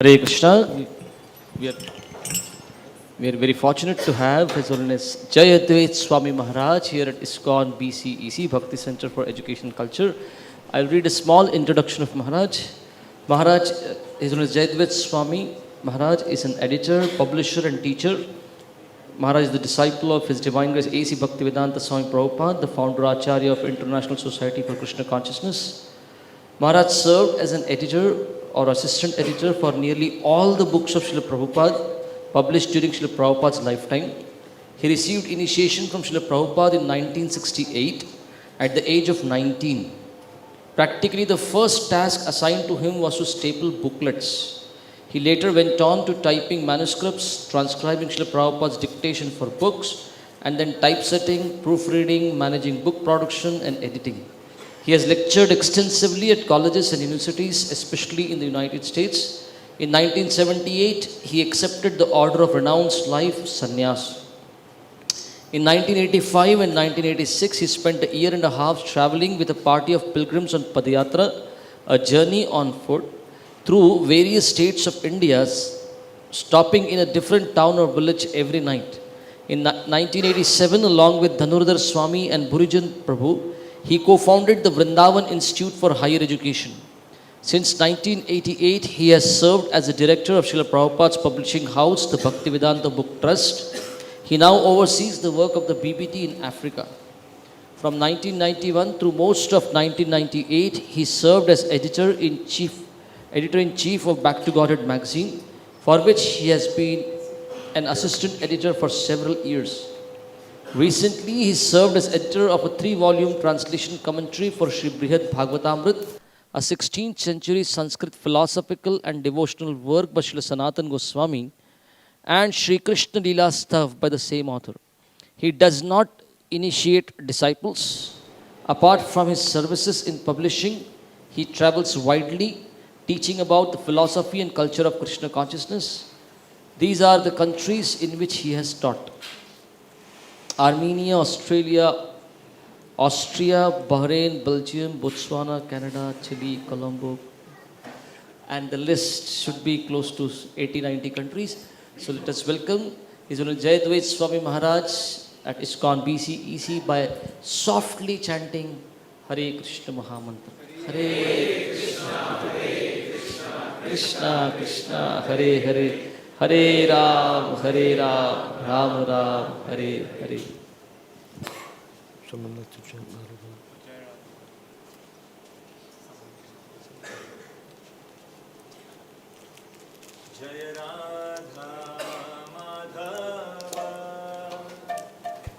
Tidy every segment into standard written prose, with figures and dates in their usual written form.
Hare Krishna. We are very fortunate to have His Holiness Jayadvaita Swami Maharaj here at ISKCON BCEC, Bhakti Center for Education and Culture. I'll read a small introduction of Maharaj. Maharaj, His Holiness Jayadvaita Swami Maharaj is an editor, publisher and teacher. Maharaj is the disciple of His Divine Grace A.C. Bhaktivedanta Swami Prabhupada, the founder Acharya of International Society for Krishna Consciousness. Maharaj served as an editor or assistant editor for nearly all the books of Srila Prabhupada published during Srila Prabhupada's lifetime. He received initiation from Srila Prabhupada in 1968 at the age of 19. Practically the first task assigned to him was to staple booklets. He later went on to typing manuscripts, transcribing Srila Prabhupada's dictation for books, and then typesetting, proofreading, managing book production and editing. He has lectured extensively at colleges and universities, especially in the United States. In 1978, he accepted the order of renounced life, sannyas. In 1985 and 1986, he spent a year and a half traveling with a party of pilgrims on Padayatra, a journey on foot, through various states of India, stopping in a different town or village every night. In 1987, along with Dhanurdhar Swami and Burijan Prabhu, he co-founded the Vrindavan Institute for Higher Education. Since 1988, he has served as the director of Srila Prabhupada's publishing house, the Bhaktivedanta Book Trust. He now oversees the work of the BBT in Africa. From 1991 through most of 1998, he served as editor-in-chief of Back to Godhead magazine, for which he has been an assistant editor for several years. Recently, he served as editor of a 3-volume translation commentary for Sri Brihad Bhagavatam, a 16th century Sanskrit philosophical and devotional work by Srila Sanatana Goswami, and Sri Krishna Leela Stav by the same author. He does not initiate disciples. Apart from his services in publishing, he travels widely, teaching about the philosophy and culture of Krishna consciousness. These are the countries in which he has taught: Armenia, Australia, Austria, Bahrain, Belgium, Botswana, Canada, Chile, Colombo, and the list should be close to 80-90 countries. So let us welcome His Holiness Jayadvaita Swami Maharaj at ISKCON BCEC by softly chanting Hare Krishna Mahamantra. Hare Krishna, Krishna Krishna, Hare Hare, Hare Ram, Ram Ram, Hare Hare. Jaya Radha Madhava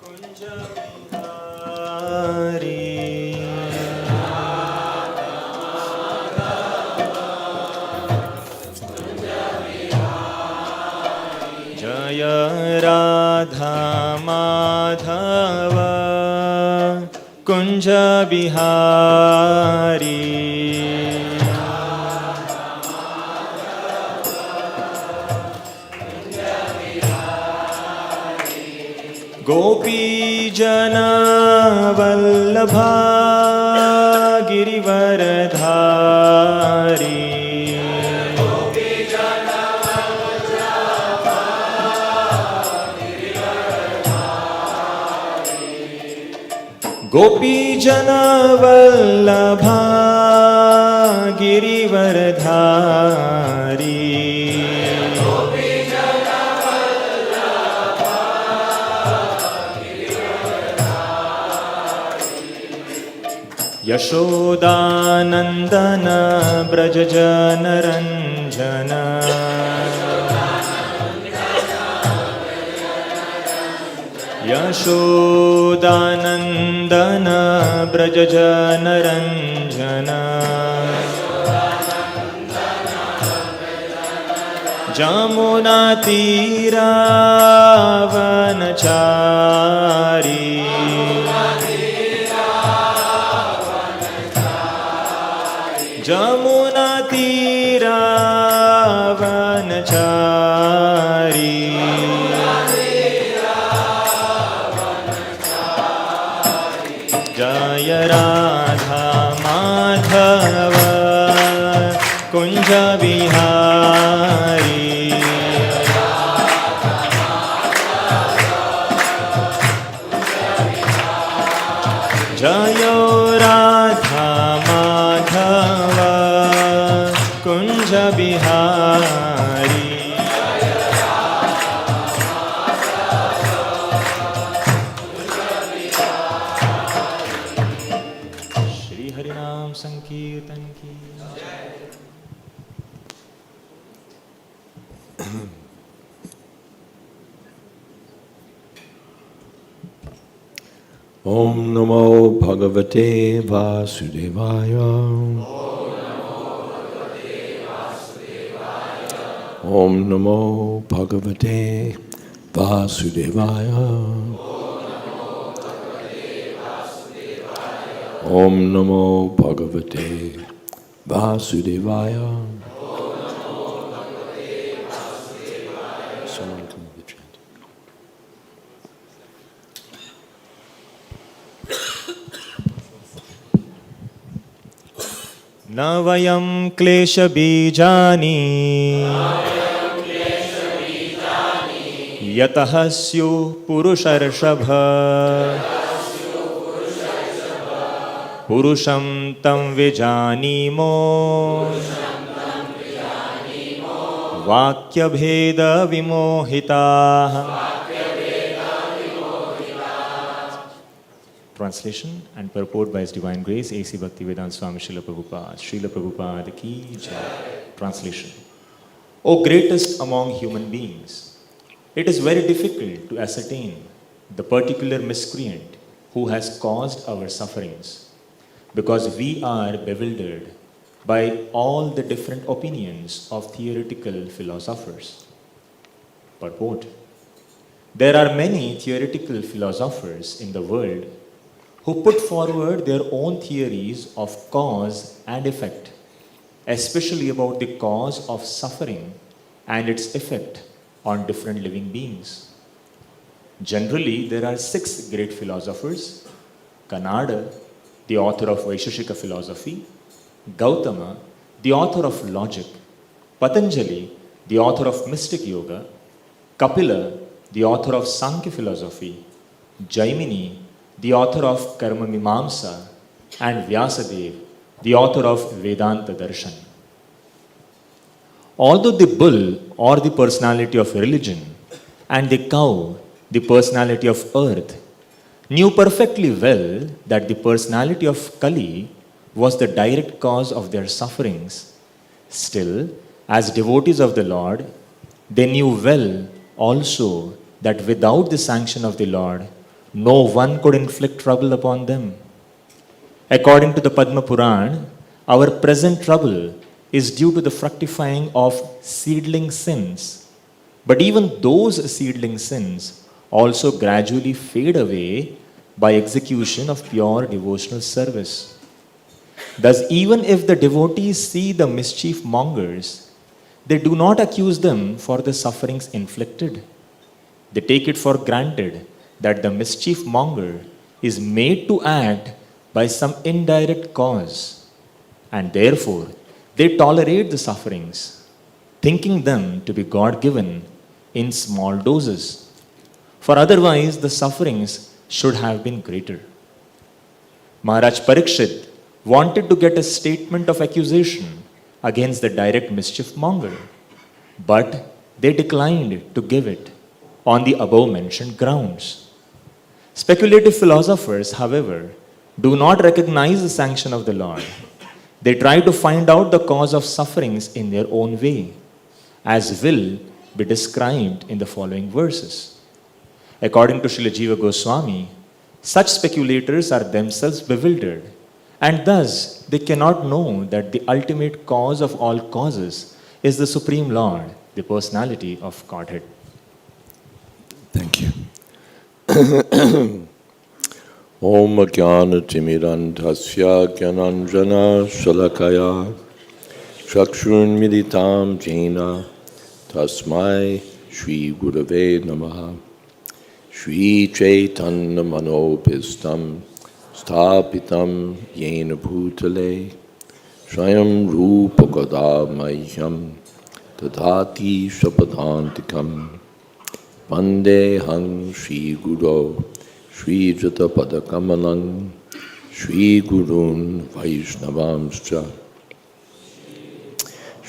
Kunja Bihari Jaya Radha Madhava Kunja Bihari Gopi Jana Vallabha Girivaradhari Gopi Jana Vallabha Girivaradhari Yashodanandana Brajajana Ranjana Yashodanandana Brajajana Ranjana Jamuna Tira Vanachari Jamuna Tira Vanachari Jaya Radha Madhava Kunja Bihari Shri हरिनाम संकीर्तन की Om Namo Bhagavate Vasudevaya. Om Namo Bhagavate Vasudevaya. Om Namo Bhagavate Vasudevaya. Someone come with the chant. न वयं क्लेश-बीजानि यतः स्युः पुरुषर्षभ पुरुषं तं विजानीमो vākya-bheda-vimohitāḥ. Translation and purport by His Divine Grace, A.C. Bhaktivedanta Swami Srila Prabhupada. Srila Prabhupada ki jai. Translation. O greatest among human beings, it is very difficult to ascertain the particular miscreant who has caused our sufferings, because we are bewildered by all the different opinions of theoretical philosophers. Purport. There are many theoretical philosophers in the world who put forward their own theories of cause and effect, especially about the cause of suffering and its effect on different living beings. Generally, there are 6 great philosophers: Kanada, the author of Vaisheshika philosophy; Gautama, the author of logic; Patanjali, the author of mystic yoga; Kapila, the author of Sankhya philosophy; Jaimini, the author of Karma Mimamsa; and Vyasadeva, the author of Vedanta Darshan. Although the bull, or the personality of religion, and the cow, the personality of earth, knew perfectly well that the personality of Kali was the direct cause of their sufferings, still, as devotees of the Lord, they knew well also that without the sanction of the Lord, no one could inflict trouble upon them. According to the Padma Puran, our present trouble is due to the fructifying of seedling sins. But even those seedling sins also gradually fade away by execution of pure devotional service. Thus, even if the devotees see the mischief mongers, they do not accuse them for the sufferings inflicted. They take it for granted that the mischief monger is made to act by some indirect cause, and therefore they tolerate the sufferings, thinking them to be God-given in small doses, for otherwise the sufferings should have been greater. Maharaj Parikshit wanted to get a statement of accusation against the direct mischief monger, but they declined to give it on the above mentioned grounds. Speculative philosophers, however, do not recognize the sanction of the Lord. They try to find out the cause of sufferings in their own way, as will be described in the following verses. According to Srila Jiva Goswami, such speculators are themselves bewildered, and thus they cannot know that the ultimate cause of all causes is the Supreme Lord, the personality of Godhead. Thank you. Om Jnana Timirandhasya Jnananjana Shalakaya Chakshun Militam Jena Tasmai Shri Gurave Namaha Shri Chaitanya Manopistam Sthapitam Yena Bhutale Swayam Rupa Kadamahyam Tadhati Shapadantikam Vandeham Shri Guru Shri Jata Padakamalang Shri Gurun Vaishnavamscha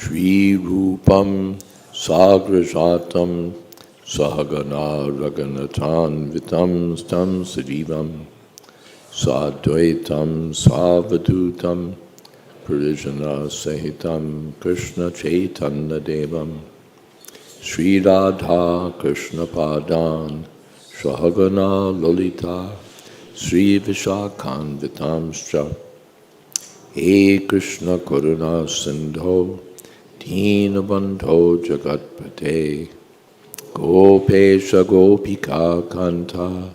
Shri-rupam sagrajatam sahagana raghunathan vitam stam sajivam sadvaitam savadutam parijana sahitam Krishna chaitanya devam Sri Radha Krishna padan Sahagana Lolita Sri Vishakhan Vitamscha He Krishna Karuna Sindho Deenabandho Jagatpate Gopesha Gopika Kanta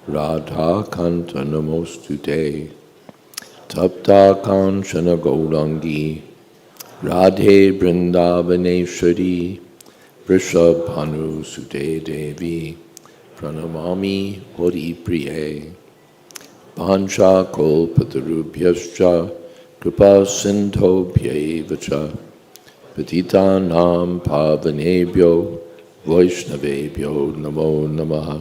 Radha Kanta Namostute Tapta Kanchana Gaurangi Radhe Vrindavaneshwari Vrishabhanu Sute Devi Pranamami Hori Priye Pancha Kolpatarubhyascha Kripa Sindhobhyevacha Patitanam Pavanebhyo Vaishnavebhyo Namo Namaha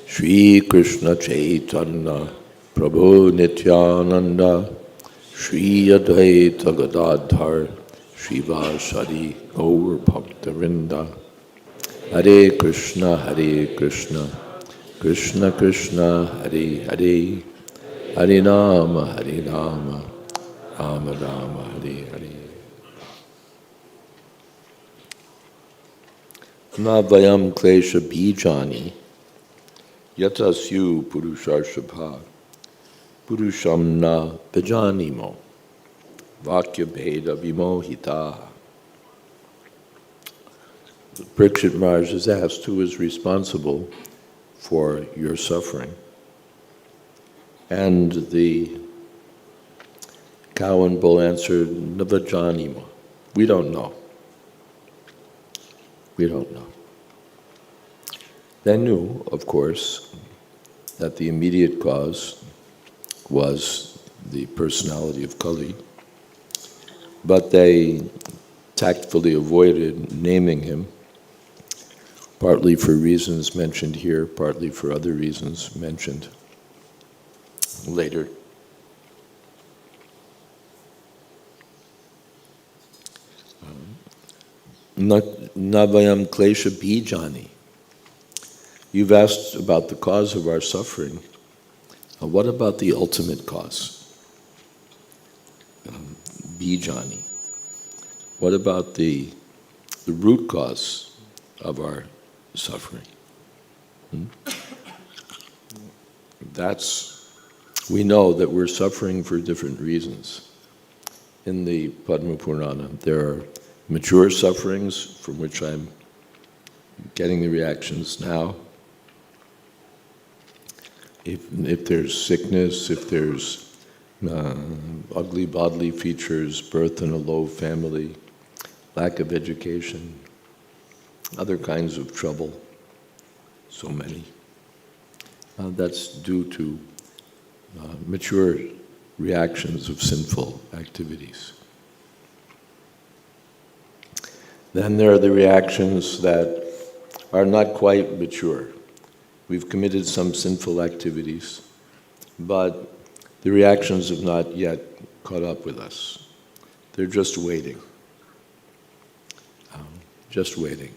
Shri Krishna Chaitanya Prabhu Nityananda Shri Advaita Gadadhar Shivasadi Gaur Bhaktarinda Hare Krishna Krishna Krishna Hare Hare Hare Rama Rama Rama Hare Hare Na vayaṁ kleśa-bījāni yataḥ syuḥ puruṣarṣabha puruṣaṁ na vijānīmo vākya-bheda-vimohitāḥ. Parikshit Maharaj is asked who is responsible for your suffering. And the cow and bull answered, vijānīmo. We don't know. We don't know. They knew, of course, that the immediate cause was the personality of Kali, but they tactfully avoided naming him, partly for reasons mentioned here, partly for other reasons mentioned later. Na vayaṁ kleśa-bījāni. You've asked about the cause of our suffering. What about the ultimate cause? Bījāni. What about the root cause of our suffering? We know that we're suffering for different reasons. In the Padma Purana, there are mature sufferings from which I'm getting the reactions now. If there's sickness, if there's ugly bodily features, birth in a low family, lack of education, other kinds of trouble, so many. That's due to mature reactions of sinful activities. Then there are the reactions that are not quite mature. We've committed some sinful activities, but the reactions have not yet caught up with us. They're just waiting. Just waiting.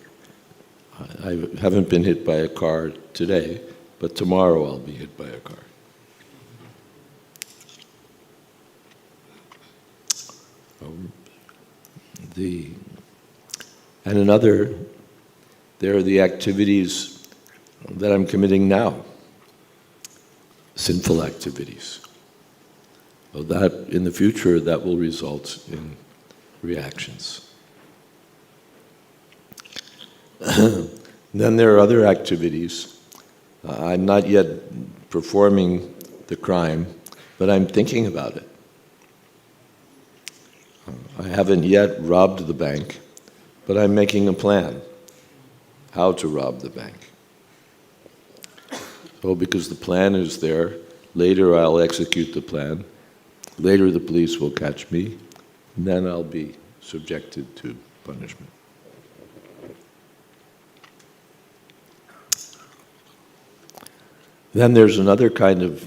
I haven't been hit by a car today, but tomorrow I'll be hit by a car. There are the activities that I'm committing now, sinful activities. Well, that in the future, that will result in reactions. Then there are other activities. I'm not yet performing the crime, but I'm thinking about it. I haven't yet robbed the bank, but I'm making a plan how to rob the bank. Oh, because the plan is there, later I'll execute the plan, later the police will catch me, and then I'll be subjected to punishment. Then there's another kind of,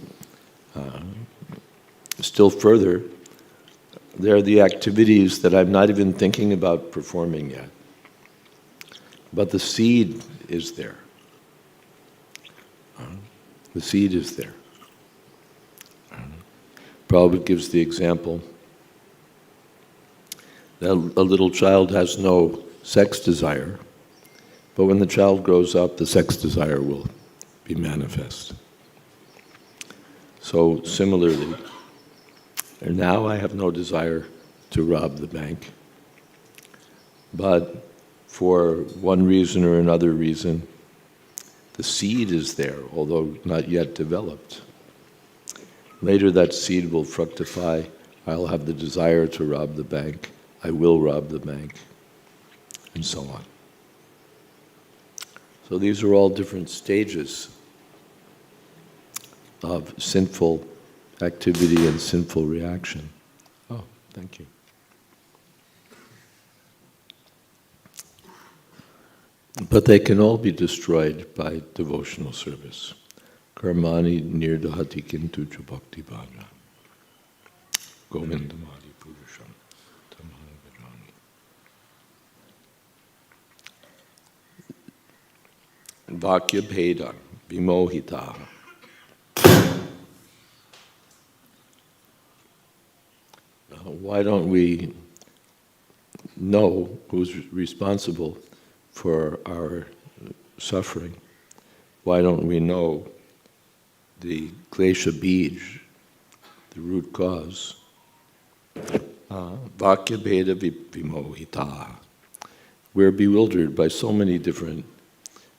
still further, They're the activities that I'm not even thinking about performing yet. But the seed is there. The seed is there. Prabhupada gives the example that a little child has no sex desire, but when the child grows up, the sex desire will be manifest. So similarly, and now I have no desire to rob the bank, but for one reason or another reason, the seed is there, although not yet developed. Later that seed will fructify. I'll have the desire to rob the bank. I will rob the bank, and so on. So these are all different stages of sinful activity and sinful reaction. Oh, thank you. But they can all be destroyed by devotional service. Karmani nirdahati kintu cha bhakti bhāja. Govindamadi puruṣaṁ tamana vijānīmo. Vākya-bheda-vimohitāḥ. Why don't we know who's responsible for our suffering? Why don't we know the kleśa-bījāni, the root cause? Vākya-bheda-vimohitāḥ. We're bewildered by so many different,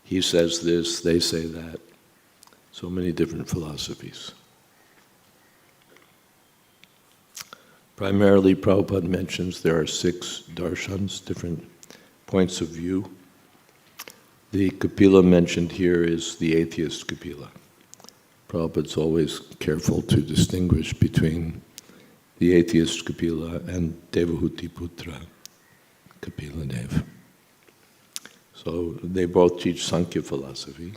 he says this, they say that, so many different philosophies. Primarily, Prabhupada mentions there are 6 darshans, different points of view. The Kapila mentioned here is the atheist Kapila. Prabhupada's always careful to distinguish between the atheist Kapila and Devahuti Putra Kapila Dev. So they both teach Sankhya philosophy,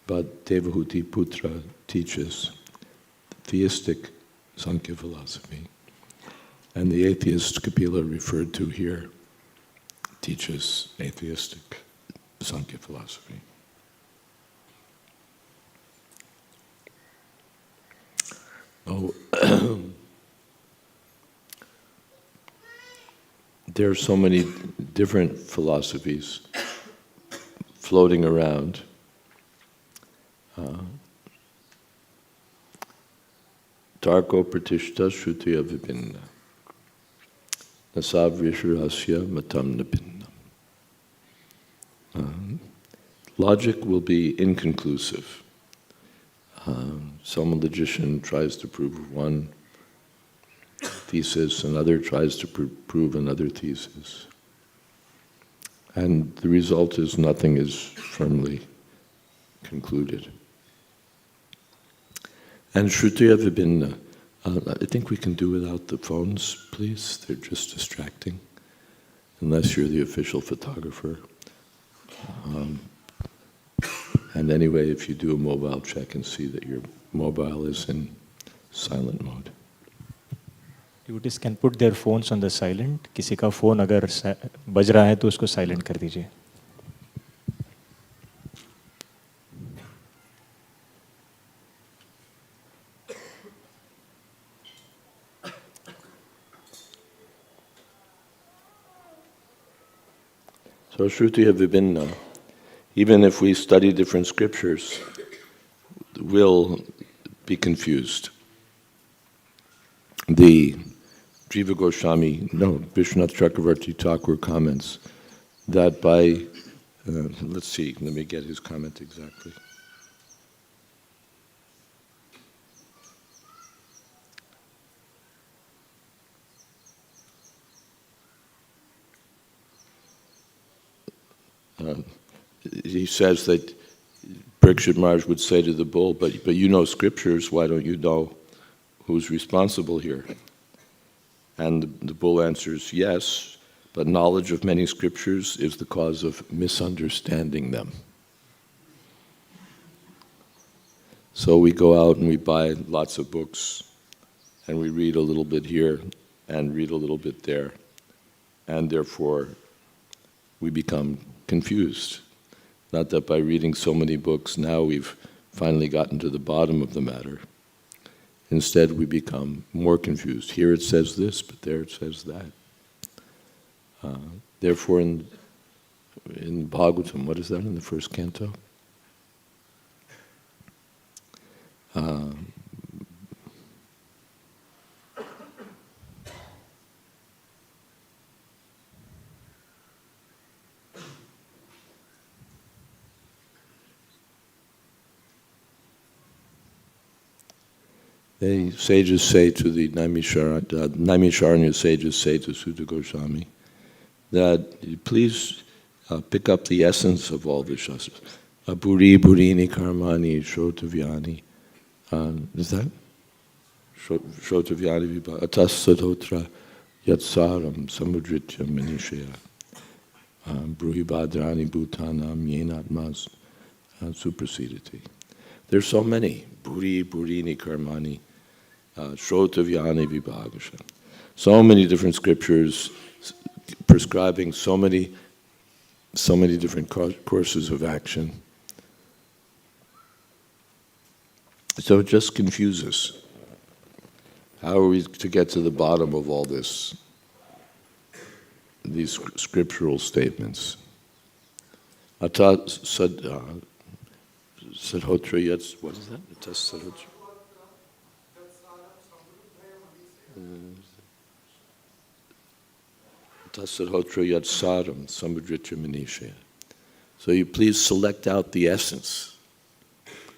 but Devahuti Putra teaches theistic Sankhya philosophy, and the atheist Kapila referred to here teaches atheistic Sankhya philosophy. Oh, there are so many different philosophies floating around. Tarko pratishta shrutiya vibhinna. Nasavrishurasya matam nabhinna. Logic will be inconclusive. Some logician tries to prove one thesis, another tries to prove another thesis. And the result is nothing is firmly concluded. And Shrutiya Vibhinna, I think we can do without the phones, please. They're just distracting, unless you're the official photographer. And anyway, if you do a mobile check and see that your mobile is in silent mode. Devotees can put their phones on the silent. किसी का phone अगर बज रहा है तो उसको silent कर दीजिए. So Shrutiya Vibhinna, even if we study different scriptures, will be confused. The Jiva Goswami, Vishwanath Chakravarti Thakur comments that by, let's see, let me get his comment exactly. He says that Parikshit Maharaj would say to the bull, but you know scriptures, why don't you know who's responsible here? And the bull answers, yes, but knowledge of many scriptures is the cause of misunderstanding them. So we go out and we buy lots of books, and we read a little bit here, and read a little bit there, and therefore we become confused. Not that by reading so many books now we've finally gotten to the bottom of the matter. Instead, we become more confused. Here it says this, but there it says that. Therefore, in Bhagavatam, what is that in the first canto? The sages say to the Naimisharanya sages say to Sutta Goswami that please pick up the essence of all the shastras. Buri burini karmani sh-ऋषभ. Is that? sh-ऋषभ vibha atas sadhotra yatsaram samudritya manishaya bruhi bhadrani bhutanam yenatmas suprasidati. There's so many. Buri burini karmani sh-ऋषभ vibhagasha. So many different scriptures prescribing so many different courses of action. So it just confuses. How are we to get to the bottom of all this? These scriptural statements. Ata sadhotra yats. What is that? Ata sadhotra. Tasadhotra yatsaram samudritya manishaya. So you please select out the essence,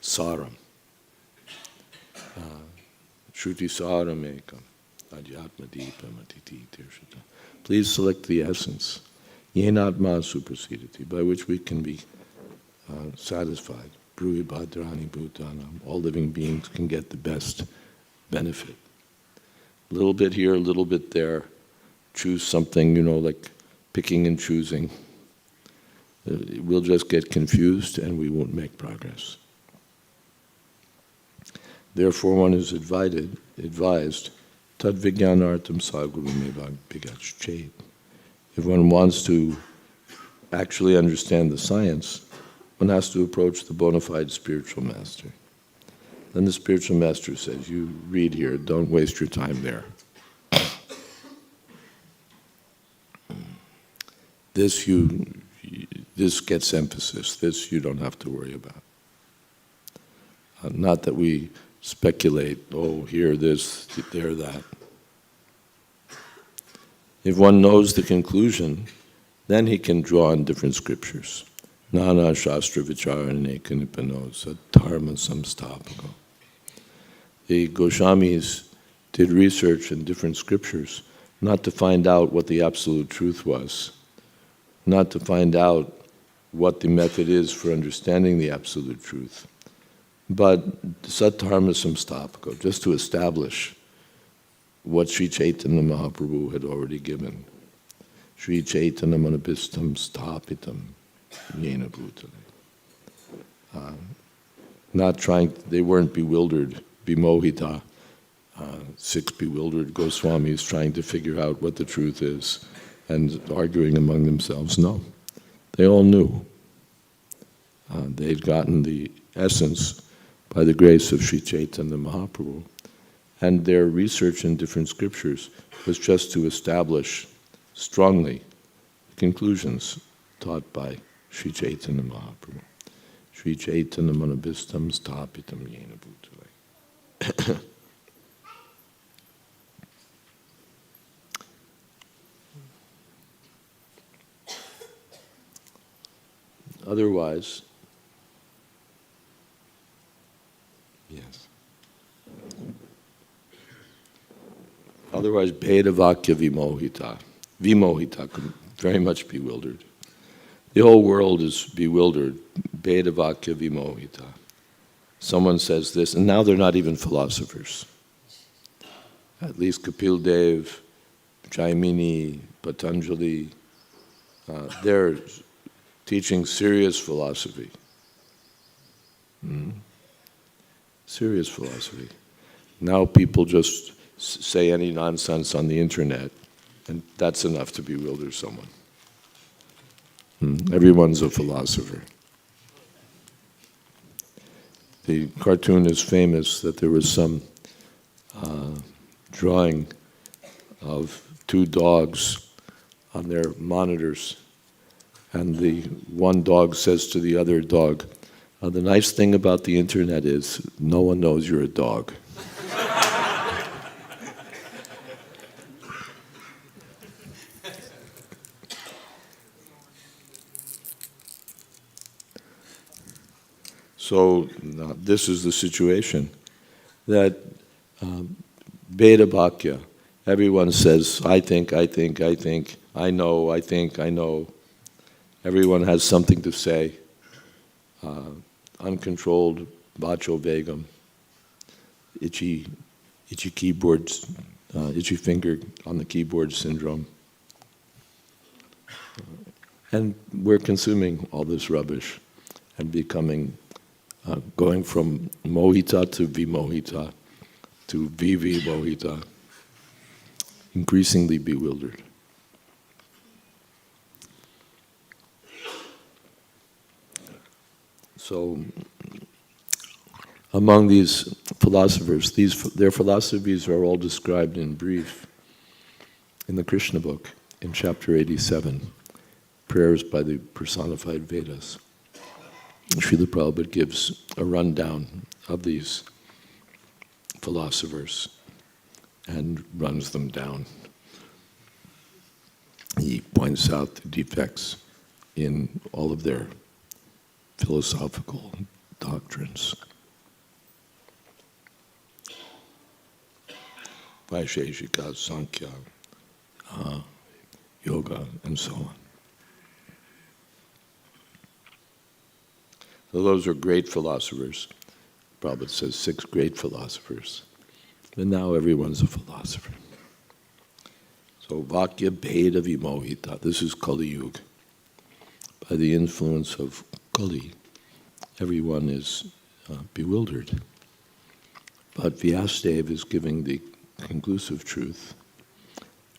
saram. Shruti saram ekam, adhyatma deepam atiti tirshata. Please select the essence, yenatma suprasidati, by which we can be satisfied. Bruhi bhadrani bhutanam, all living beings can get the best benefit. A little bit here, a little bit there. Choose something, like picking and choosing. We'll just get confused and we won't make progress. Therefore, one is advised, tad vijnanartam saguru mevag bigach chet. If one wants to actually understand the science, one has to approach the bona fide spiritual master. Then the spiritual master says, you read here, don't waste your time there. This gets emphasis. This you don't have to worry about. Not that we speculate, here this, there that. If one knows the conclusion, then he can draw on different scriptures. Nana shastra vicharane kanipano saddharma samstapako. The Goswamis did research in different scriptures, not to find out what the absolute truth was, not to find out what the method is for understanding the absolute truth, but saddharma samstapako, just to establish what Sri Chaitanya Mahaprabhu had already given. Sri Chaitanya manabhistam stapitam yena bhutale. Not trying, they weren't bewildered, vimohitāḥ, 6 bewildered Goswamis trying to figure out what the truth is and arguing among themselves. No, they all knew. They'd gotten the essence by the grace of Sri Chaitanya Mahaprabhu, and their research in different scriptures was just to establish strongly the conclusions taught by Sri Chaitanya Mahaprabhu. Sri Chaitanya manabhistam stapitam yena bhutale. Otherwise, yes. Otherwise, vākya-bheda-vimohitāḥ. Vimohitāḥ could very much bewildered. The whole world is bewildered. Vākya-bheda-vimohitāḥ. Someone says this, and now they're not even philosophers. At least Kapil Dev, Jaimini, Patanjali, they're teaching serious philosophy. Serious philosophy. Now people just say any nonsense on the internet, and that's enough to bewilder someone. Everyone's a philosopher. The cartoon is famous that there was some drawing of two dogs on their monitors, and the one dog says to the other dog, the nice thing about the internet is no one knows you're a dog. So this is the situation, that Bheda Bhakya, everyone says, I think, I know, I think, I know. Everyone has something to say. Uncontrolled vacho vegam, itchy keyboards, itchy finger on the keyboard syndrome. And we're consuming all this rubbish and becoming, going from mohita to vimohitāḥ to vivimohitāḥ, increasingly bewildered. So, among these philosophers, their philosophies are all described in brief in the Krishna book, in chapter 87, Prayers by the Personified Vedas. Srila Prabhupada gives a rundown of these philosophers and runs them down. He points out the defects in all of their philosophical doctrines. Vaisheshika, Sankhya, Yoga, and so on. So those are great philosophers. Prabhupada says 6 great philosophers. And now everyone's a philosopher. So vākya-bheda-vimohitāḥ, this is Kali Yuga. By the influence of Kali, everyone is bewildered. But Vyasadeva is giving the conclusive truth.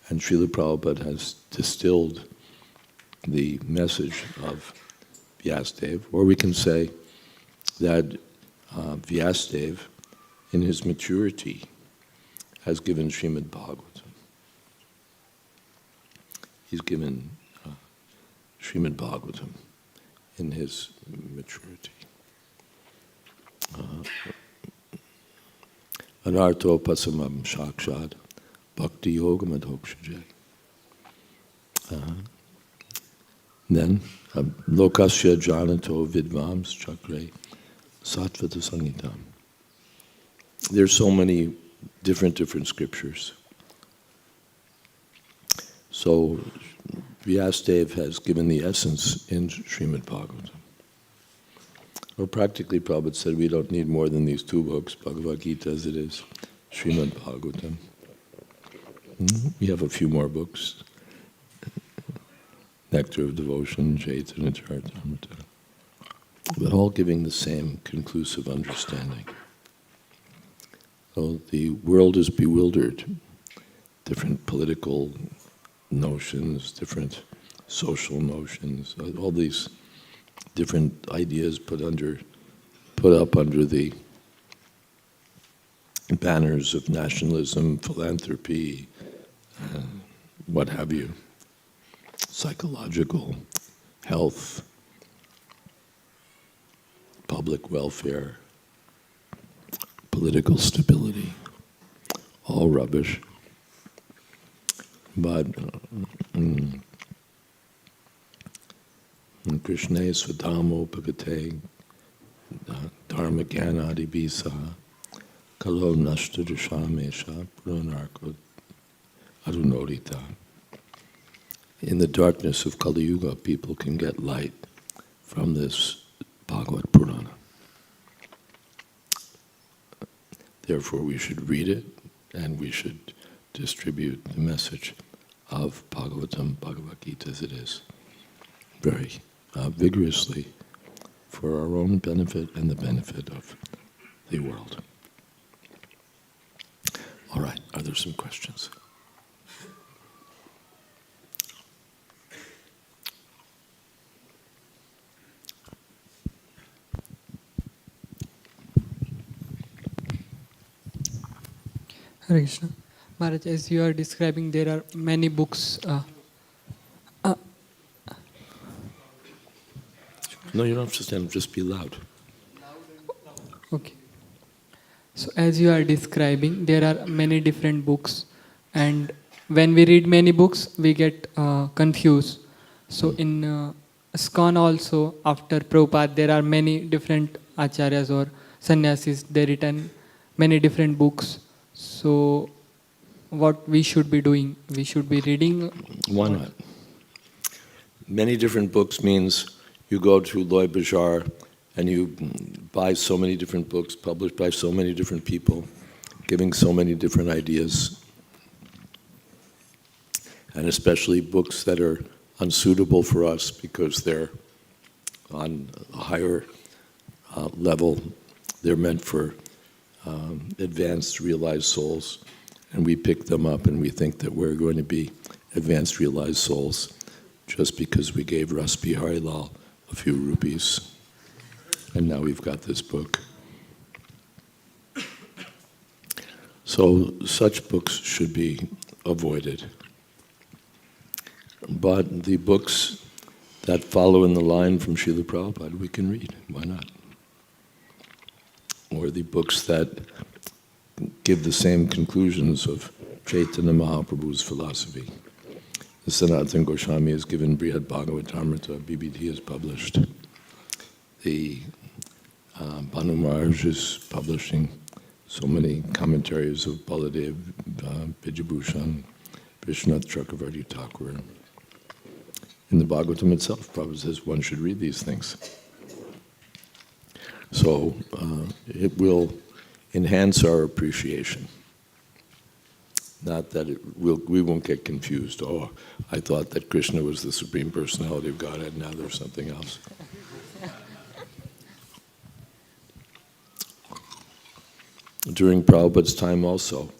And Srila Prabhupada has distilled the message of Vyasadeva, or we can say that Vyasadeva, in his maturity, has given Srimad Bhagavatam. He's given Srimad Bhagavatam in his maturity. Anarto pasamam shakshad bhakti yogam adhokshajay. Then lokasya janato vidvams chakre sattvata sangitam. There's so many different scriptures. So Vyasadeva has given the essence in Srimad Bhagavatam. Or practically, Prabhupada said we don't need more than these 2 books, Bhagavad Gita as it is, Srimad Bhagavatam. We have a few more books. Nectar of Devotion, Chaitanya Charitamrita. But all giving the same conclusive understanding. So the world is bewildered. Different political notions, different social notions, all these different ideas put up under the banners of nationalism, philanthropy, what have you, psychological, health, public welfare, political stability, all rubbish. But Krishna swadhamo bhagate dharma jnanadi visa kalo nashta dushamesha pranarko arunodita. In the darkness of Kali Yuga, people can get light from this Bhagavad Purana. Therefore, we should read it and we should distribute the message of Bhagavatam, Bhagavad Gita as it is, very vigorously for our own benefit and the benefit of the world. All right, are there some questions? Hare Krishna. Maharaj, as you are describing, there are many books. No, you don't have to stand, just be loud. Okay. So, as you are describing, there are many different books, and when we read many books, we get confused. So, in ISKCON also, after Prabhupada, there are many different acharyas or sannyasis. They written many different books. So, what we should be doing? We should be reading. Why not? Many different books means you go to Loy Bazaar and you buy so many different books published by so many different people, giving so many different ideas, and especially books that are unsuitable for us because they're on a higher level. They're meant for advanced realized souls, and we pick them up and we think that we're going to be advanced realized souls just because we gave Ras Bihari Lal a few rupees, and now we've got this book. So such books should be avoided. But the books that follow in the line from Srila Prabhupada, we can read. Why not? Or the books that give the same conclusions of Chaitanya Mahaprabhu's philosophy. The Sanatana Goswami has given Brihad Bhagavatamrita, BBT has published. The Bhanu Maharaj is publishing so many commentaries of Baladev, Vijabhushan, Vishwanath Chakravarti Thakur. In the Bhagavatam itself, Prabhupada says one should read these things. So it will enhance our appreciation. Not that we won't get confused. Oh, I thought that Krishna was the Supreme Personality of Godhead, now there's something else. During Prabhupada's time also,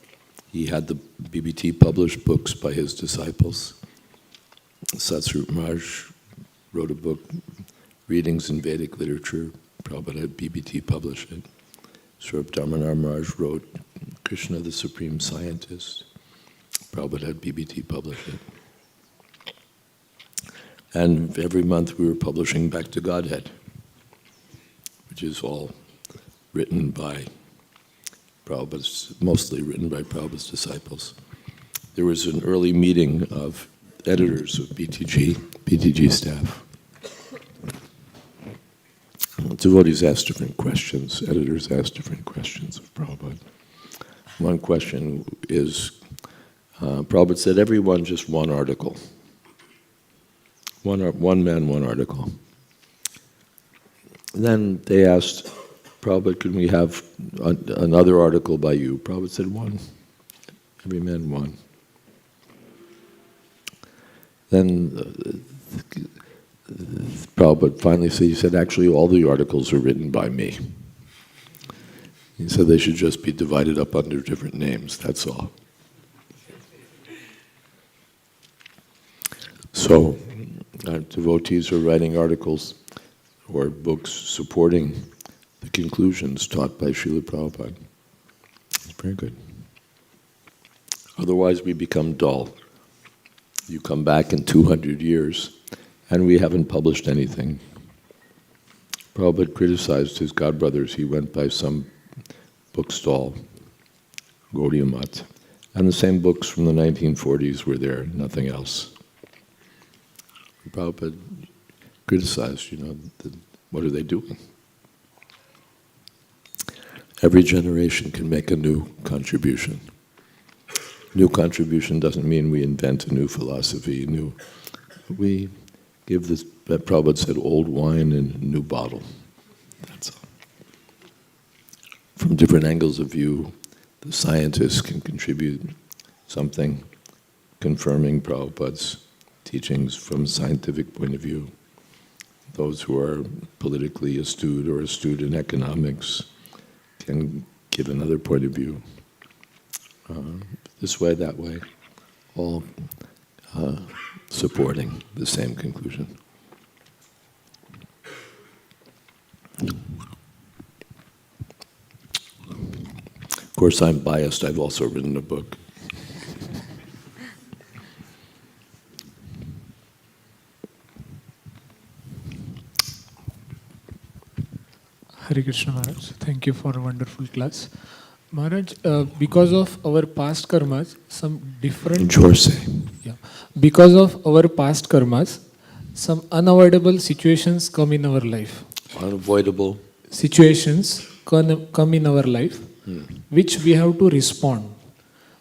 he had the BBT published books by his disciples. Satsrup Maharaj wrote a book, Readings in Vedic Literature. Prabhupada had BBT publish it. Swarup Damodar Maharaj wrote Krishna, the Supreme Scientist. Prabhupada had BBT publish it. And every month we were publishing Back to Godhead, which is all written by Prabhupada's, mostly written by Prabhupada's disciples. There was an early meeting of editors of BTG staff. Devotees asked different questions, editors asked different questions of Prabhupada. One question is, Prabhupada said, everyone just one article. One man, one article. Then they asked, Prabhupada, can we have another article by you? Prabhupada said, one. Every man, one. Then Prabhupada finally said, he said, actually all the articles are written by me. He said they should just be divided up under different names, that's all. So, devotees are writing articles or books supporting the conclusions taught by Srila Prabhupada. It's very good. Otherwise we become dull. You come back in 200 years and we haven't published anything. Prabhupada criticized his godbrothers. He went by some bookstall, Gaudiya Math, and the same books from the 1940s were there, nothing else. Prabhupada criticized, what are they doing? Every generation can make a new contribution. New contribution doesn't mean we invent a new philosophy, we give this, Prabhupada said, old wine in a new bottle. That's all. From different angles of view, the scientists can contribute something confirming Prabhupada's teachings from a scientific point of view. Those who are politically astute or astute in economics can give another point of view. this way, that way, all supporting the same conclusion. Of course, I'm biased. I've also written a book. Hare Krishna Maharaj, thank you for a wonderful class. Maharaj, because of our past karmas, some different... Yeah. Because of our past karmas, some unavoidable situations come in our life. Unavoidable Situations come in our life, which we have to respond.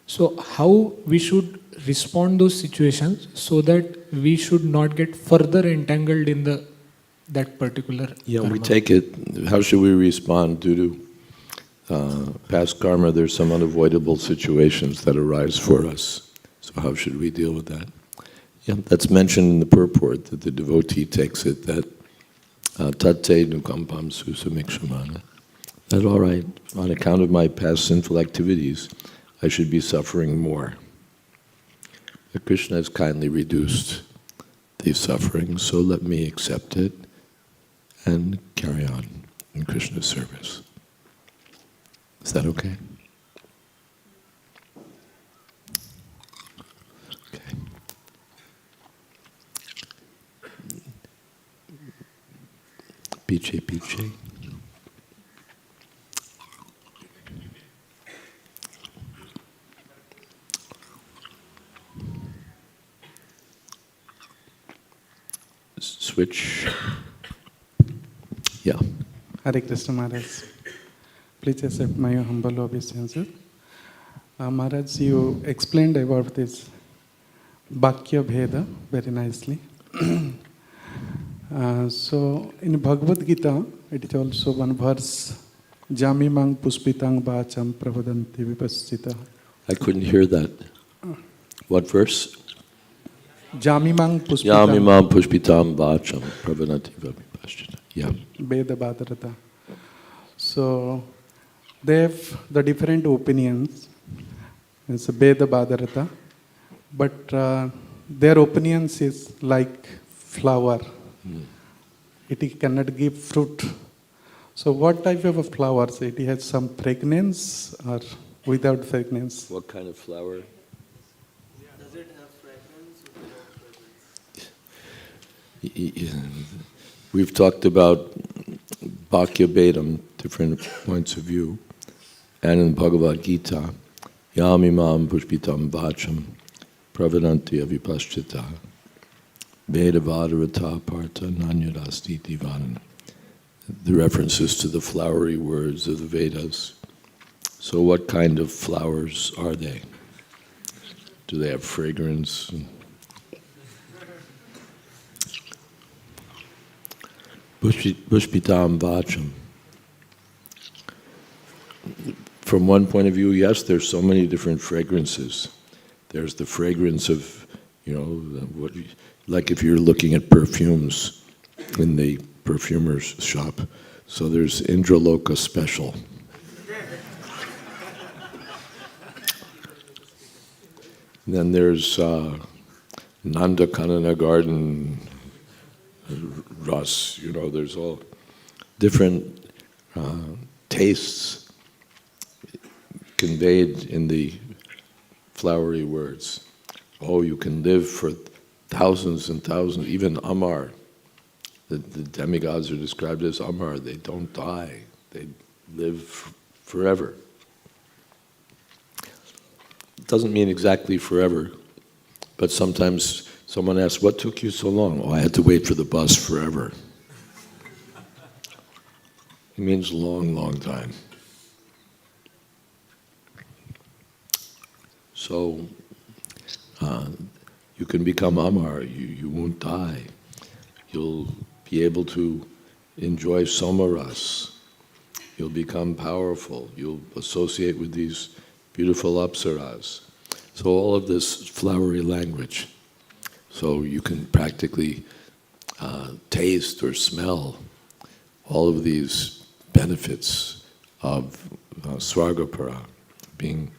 So how we should respond those situations so that we should not get further entangled in that particular karma? we take it. How should we respond due to past karma? There's some unavoidable situations that arise for us. So how should we deal with that? Yeah, that's mentioned in the purport, that the devotee takes it that tate nukampam susamikshamana. That all right, on account of my past sinful activities, I should be suffering more. But Krishna has kindly reduced these sufferings, so let me accept it and carry on in Krishna's service. Is that okay? Okay. Piche, piche. Switch. Yeah. Hare Krishna Maharaj. Please accept my humble obeisances. Maharaj, you explained about this vākya-bheda very nicely. So in Bhagavad Gita, it is also one verse, Jamimang puspitang vācam pravadanti vipassita. I couldn't hear that. What verse? Jamimang puspitang Yamimam pushpitam vācam pravanati vipassita. Yeah. Veda-bādarata. So they have the different opinions. It's Veda-bādarata. But their opinions is like flower. It cannot give fruit. So what type of a flowers? It has some fragrance or without fragrance? What kind of flower? Does it have fragrance or without fragrance? We've talked about vākya-bhedam, different points of view, and in Bhagavad Gita, yamimam pushpitam vācam pravadanti avipassita veda-bādarata partha nanyadastiti vanan. The references to the flowery words of the Vedas. So what kind of flowers are they? Do they have fragrance? Pushpitam vācam. From one point of view, yes, there's so many different fragrances. There's the fragrance of, like if you're looking at perfumes in the perfumer's shop. So there's Indraloka Special. Then there's Nanda Kanana Garden Ras, there's all different tastes conveyed in the flowery words. Oh, you can live for thousands and thousands, even Amar. The demigods are described as Amar. They don't die. They live forever. It doesn't mean exactly forever, but sometimes someone asks, what took you so long? Oh, I had to wait for the bus forever. It means long, long time. So, you can become Amar, you won't die. You'll be able to enjoy Somaras. You'll become powerful. You'll associate with these beautiful apsaras. So all of this flowery language. So you can practically taste or smell all of these benefits of Svargapara, being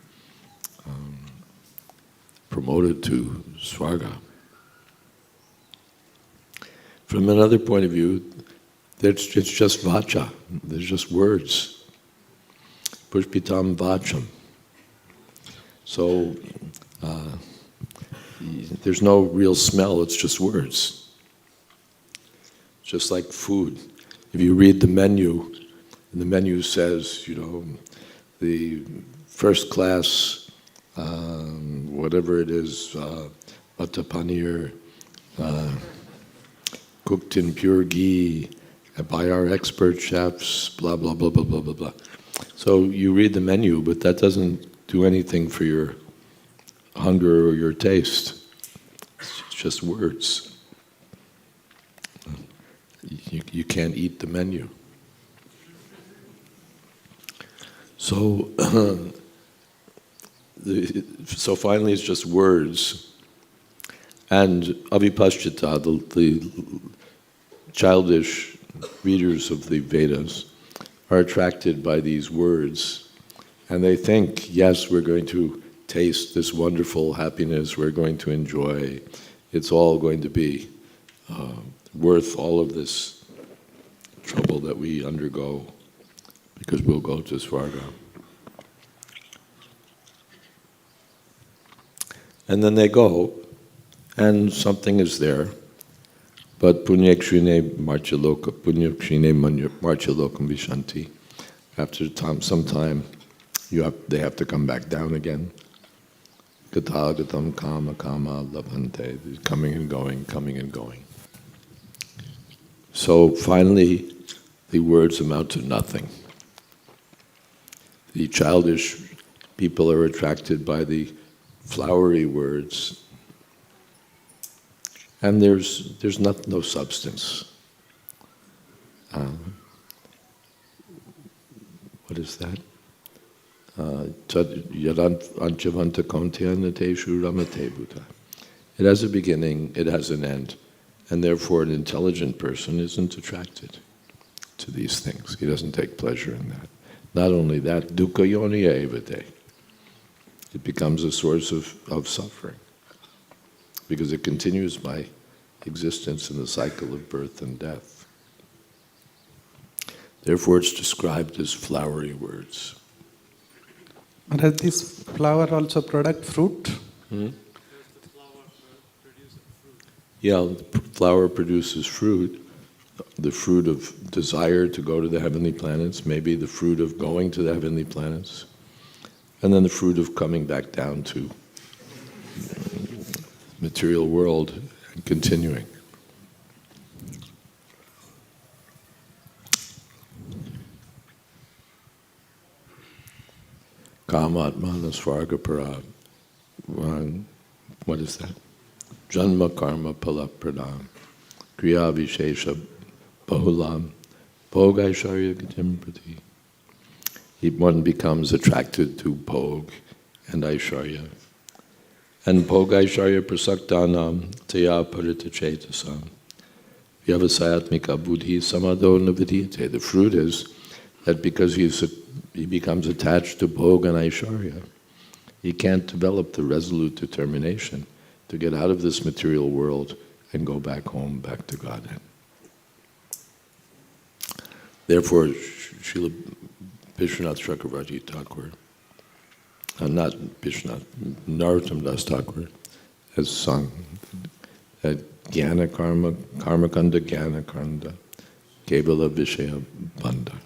promoted to Svarga. From another point of view, it's just vacha, there's just words. Pushpitam vacham. So there's no real smell, it's just words. Just like food. If you read the menu, and the menu says, the first class, whatever it is, butter paneer, cooked in pure ghee, by our expert chefs, blah, blah, blah, blah, blah, blah, blah. So you read the menu, but that doesn't do anything for your hunger or your taste. It's just words. You can't eat the menu. So, so finally it's just words. And avipaschita, the childish readers of the Vedas, are attracted by these words. And they think, yes, we're going to taste this wonderful happiness, we're going to enjoy. It's all going to be worth all of this trouble that we undergo, because we'll go to Svarga. And then they go, and something is there, but punyakshine marchaloka, punyakshine marchalokam vishanti. After some time, they have to come back down again. Gata gatam kama kama labhante, coming and going, coming and going. So finally, the words amount to nothing. The childish people are attracted by the flowery words, and there's no substance. What is that? It has a beginning, it has an end, and therefore an intelligent person isn't attracted to these things. He doesn't take pleasure in that. Not only that, dukkha yoniya evate. It becomes a source of suffering, because it continues my existence in the cycle of birth and death. Therefore it's described as flowery words. And does this flower also produce fruit? Yeah, the flower produces fruit. The fruit of desire to go to the heavenly planets, maybe the fruit of going to the heavenly planets, and then the fruit of coming back down to material world and continuing. Kamatmana svargapara. What is that? Janma karma palapradam. Kriya vishesha bahulam. Bhogaisharya gatim prati. One becomes attracted to bhog and aisharya. And bhogaisharya prasaktanam taya parita chetasam. Vyavasayatmika buddhi samado navidiyate. The fruit is that because he becomes attached to bhog and aisharya, he can't develop the resolute determination to get out of this material world and go back home, back to Godhead. Therefore, Srila Vishwanath Chakravarti Thakur, not Vishwanath, Narottam Das Thakur, has sung that Jnana Karma, Karma Kanda, Jnana Kanda, Kevala Vishaya Bandha.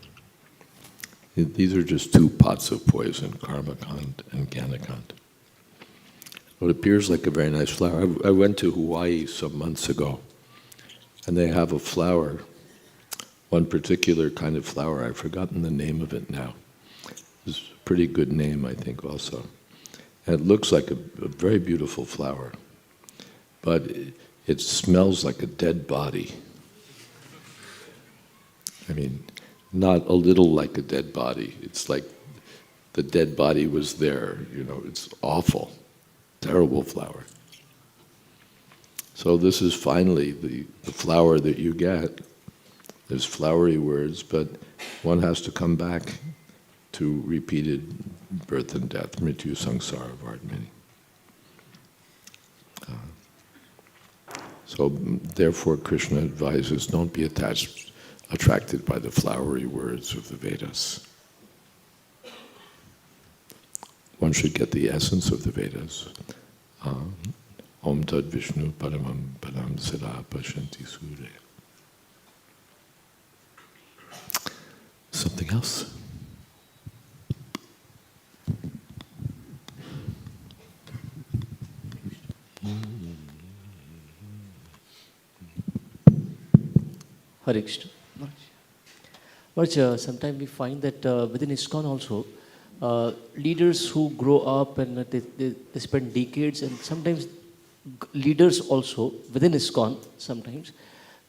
These are just two pots of poison, Karma Kanda and Jnana Kanda. It appears like a very nice flower. I went to Hawaii some months ago, and they have a flower, one particular kind of flower. I've forgotten the name of it now. It's a pretty good name, I think, also. And it looks like a very beautiful flower, but it smells like a dead body. I mean, not a little like a dead body. It's like the dead body was there, it's awful. Terrible flower. So this is finally the flower that you get. There's flowery words, but one has to come back to repeated birth and death, mrityu samsara vardhani. So therefore Krishna advises, don't be attracted by the flowery words of the Vedas. One should get the essence of the Vedas. Om Tad Vishnu Paramam Padam Sada Pashanti Sure. Something else? Hare Krishna. Maharaj, sometimes we find that within ISKCON also, leaders who grow up and they spend decades, and sometimes leaders also within ISKCON, sometimes,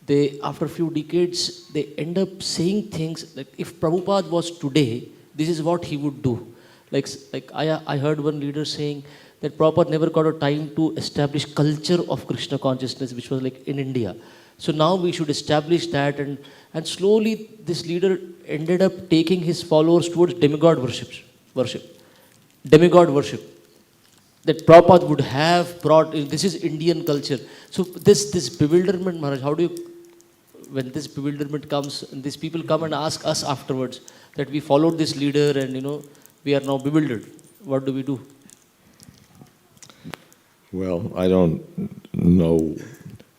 they, after a few decades, they end up saying things like, if Prabhupada was today, this is what he would do. Like I heard one leader saying that Prabhupada never got a time to establish culture of Krishna consciousness, which was like in India. So now we should establish that, and slowly this leader ended up taking his followers towards demigod worship. Demigod worship. That Prabhupada would have brought, this is Indian culture. So this bewilderment, Maharaj, how do you, when this bewilderment comes, and these people come and ask us afterwards that we followed this leader and we are now bewildered. What do we do? Well, I don't know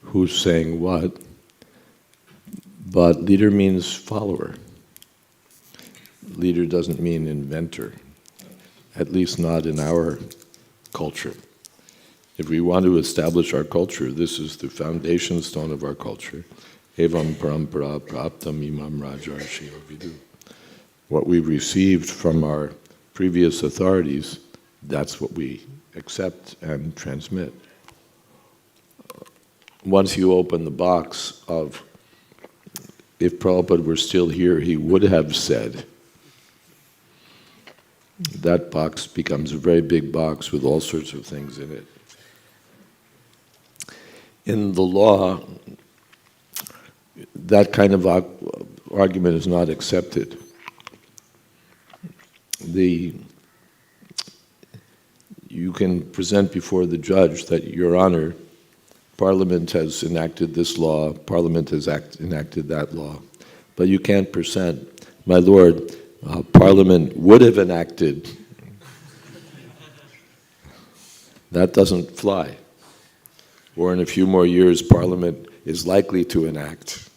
who's saying what, but leader means follower. Leader doesn't mean inventor, at least not in our culture. If we want to establish our culture, this is the foundation stone of our culture. Evam parampara praptam imam rajarshio vidu. What we've received from our previous authorities, that's what we accept and transmit. Once you open the box of, if Prabhupada were still here, he would have said, that box becomes a very big box with all sorts of things in it. In the law, that kind of argument is not accepted. You can present before the judge that, Your Honor, Parliament has enacted this law, Parliament has enacted that law, but you can't present, my Lord, Parliament would have enacted. That doesn't fly. Or in a few more years, Parliament is likely to enact.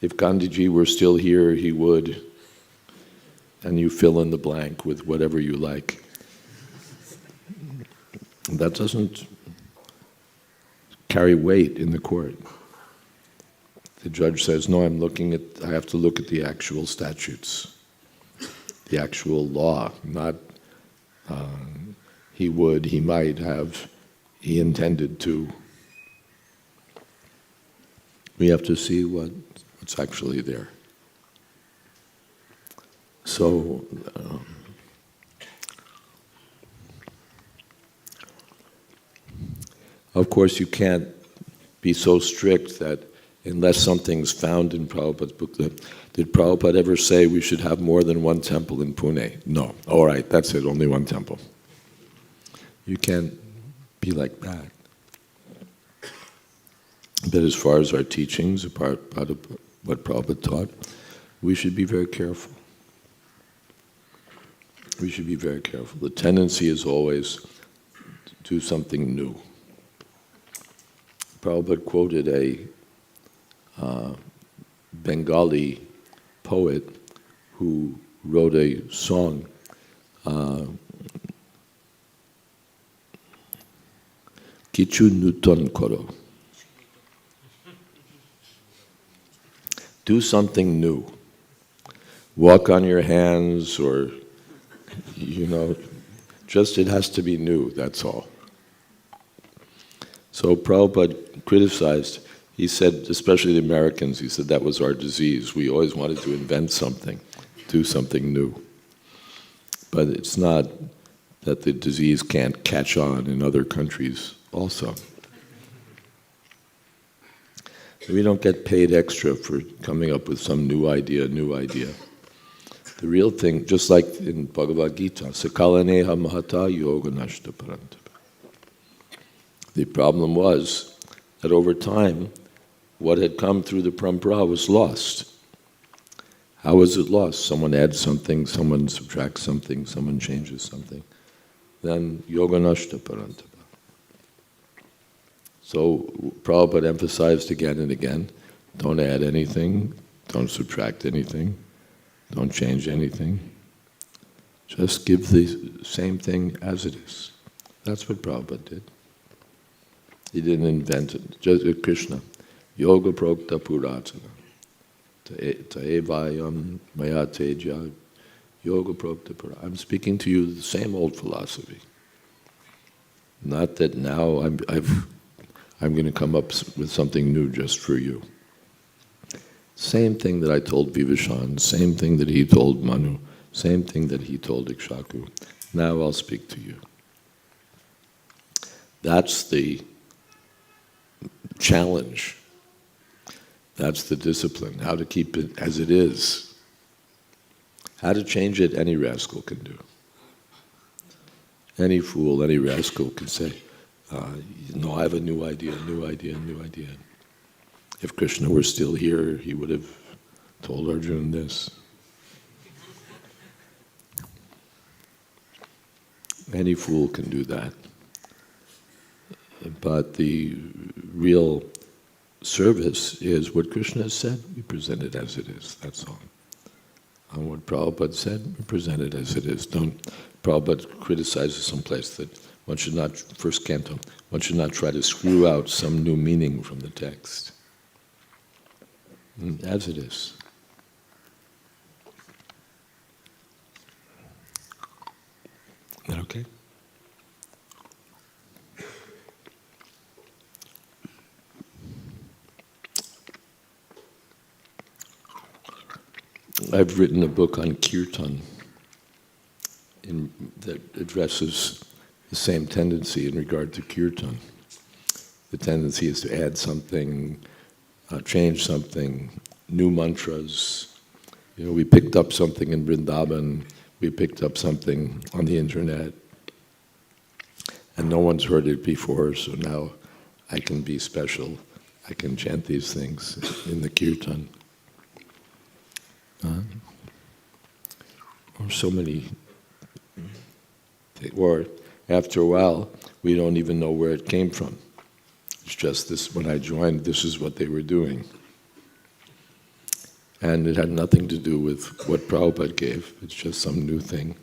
If Gandhiji were still here, he would, and you fill in the blank with whatever you like. That doesn't carry weight in the court. The judge says, no, I have to look at the actual statutes, the actual law, not he would, he might have, he intended to. We have to see what's actually there. So, of course, you can't be so strict that unless something's found in Prabhupada's book, did Prabhupada ever say we should have more than one temple in Pune? No. All right, that's it, only one temple. You can't be like that. But as far as our teachings, part of what Prabhupada taught, we should be very careful. We should be very careful. The tendency is always to do something new. Prabhupada quoted a Bengali poet who wrote a song, Kichu Nuton Koro. Do something new. Walk on your hands, or, just it has to be new, that's all. So Prabhupada criticized, he said, especially the Americans, he said that was our disease. We always wanted to invent something, do something new. But it's not that the disease can't catch on in other countries also. We don't get paid extra for coming up with some new idea. The real thing, just like in Bhagavad Gita, Sakalaneha Mahata Yoga Nashta Parantapa. The problem was that over time, what had come through the parampara was lost. How was it lost? Someone adds something, someone subtracts something, someone changes something. Then yoga nashta parantapa. So Prabhupada emphasized again and again, don't add anything, don't subtract anything, don't change anything. Just give the same thing as it is. That's what Prabhupada did. He didn't invent it. Just Krishna. Yoga prokta puratana. Te vayaṁ maya teja. Yoga prokta puratana. I'm speaking to you the same old philosophy. Not that now I'm going to come up with something new just for you. Same thing that I told Vibhishan, same thing that he told Manu, same thing that he told Ikshaku. Now I'll speak to you. That's the challenge. That's the discipline. How to keep it as it is. How to change it, any rascal can do. Any fool, any rascal can say, no, I have a new idea, new idea, new idea. If Krishna were still here, he would have told Arjuna this. Any fool can do that. But the real service is what Krishna has said, we present it as it is, that's all. And what Prabhupada said, we present it as it is. Prabhupada criticizes someplace that one should not, first canto, one should not try to screw out some new meaning from the text. As it is. Is that okay? I've written a book on kirtan that addresses the same tendency in regard to kirtan. The tendency is to add something, change something, new mantras. You know, we picked up something in Vrindavan, we picked up something on the internet, and no one's heard it before, so now I can be special. I can chant these things in the kirtan. Or so many, or after a while, we don't even know where it came from. It's just this, when I joined, this is what they were doing. And it had nothing to do with what Prabhupada gave, it's just some new thing.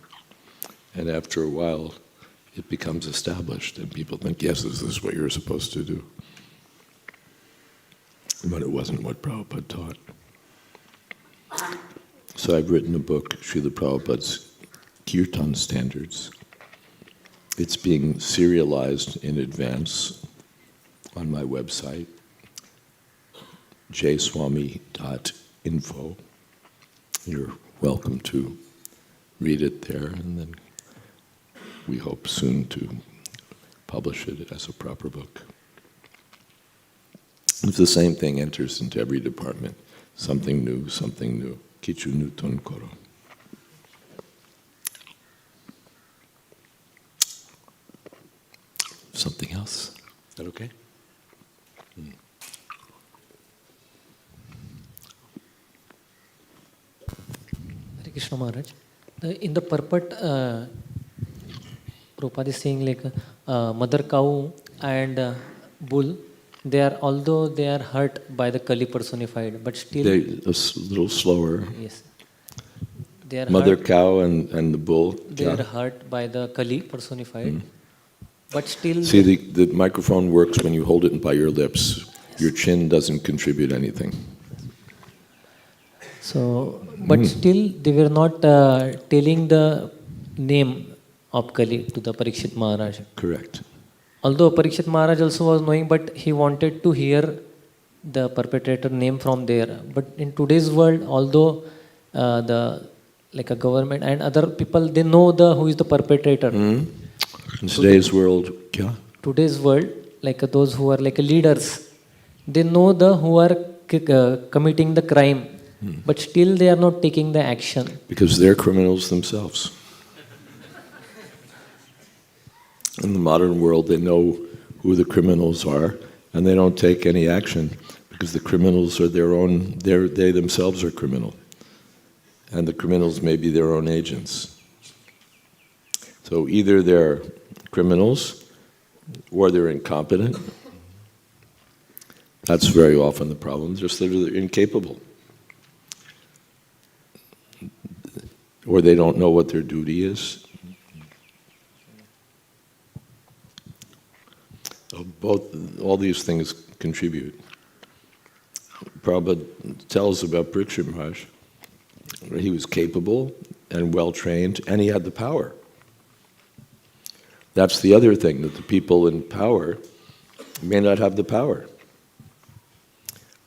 And after a while, it becomes established, and people think, yes, this is what you're supposed to do. But it wasn't what Prabhupada taught. So I've written a book, Srila Prabhupada's Kirtan Standards. It's being serialized in advance on my website, jswami.info. You're welcome to read it there, and then we hope soon to publish it as a proper book. If the same thing enters into every department, something new, kichu nuton koro. Something else? Is that okay? Hare Krishna Maharaj. In the purport, Prabhupada is saying like mother cow and bull, they are, although they are hurt by the Kali personified, but still... They're a little slower. Yes. They are Mother hurt, cow and the bull. they are hurt by the Kali personified, but still... See, the microphone works when you hold it by your lips. Your chin doesn't contribute anything. So, but still they were not telling the name of Kali to the Parikshit Maharaj. Correct. Although Parikshit Maharaj also was knowing, but he wanted to hear the perpetrator name from there. But in today's world, although like a government and other people, they know who is the perpetrator. In today's world, Today's world, like those who are like leaders, they know who are committing the crime, but still they are not taking the action. because they're criminals themselves. In the modern world, they know who the criminals are, and they don't take any action because the criminals are they themselves are criminal. And the criminals may be their own agents. So either they're criminals or they're incompetent. That's very often the problem, just that they're incapable. Or they don't know what their duty is. So all these things contribute. Prabhupada tells about Puruṣarṣabha Maharaj. He was capable and well-trained, and he had the power. That's the other thing, that the people in power may not have the power.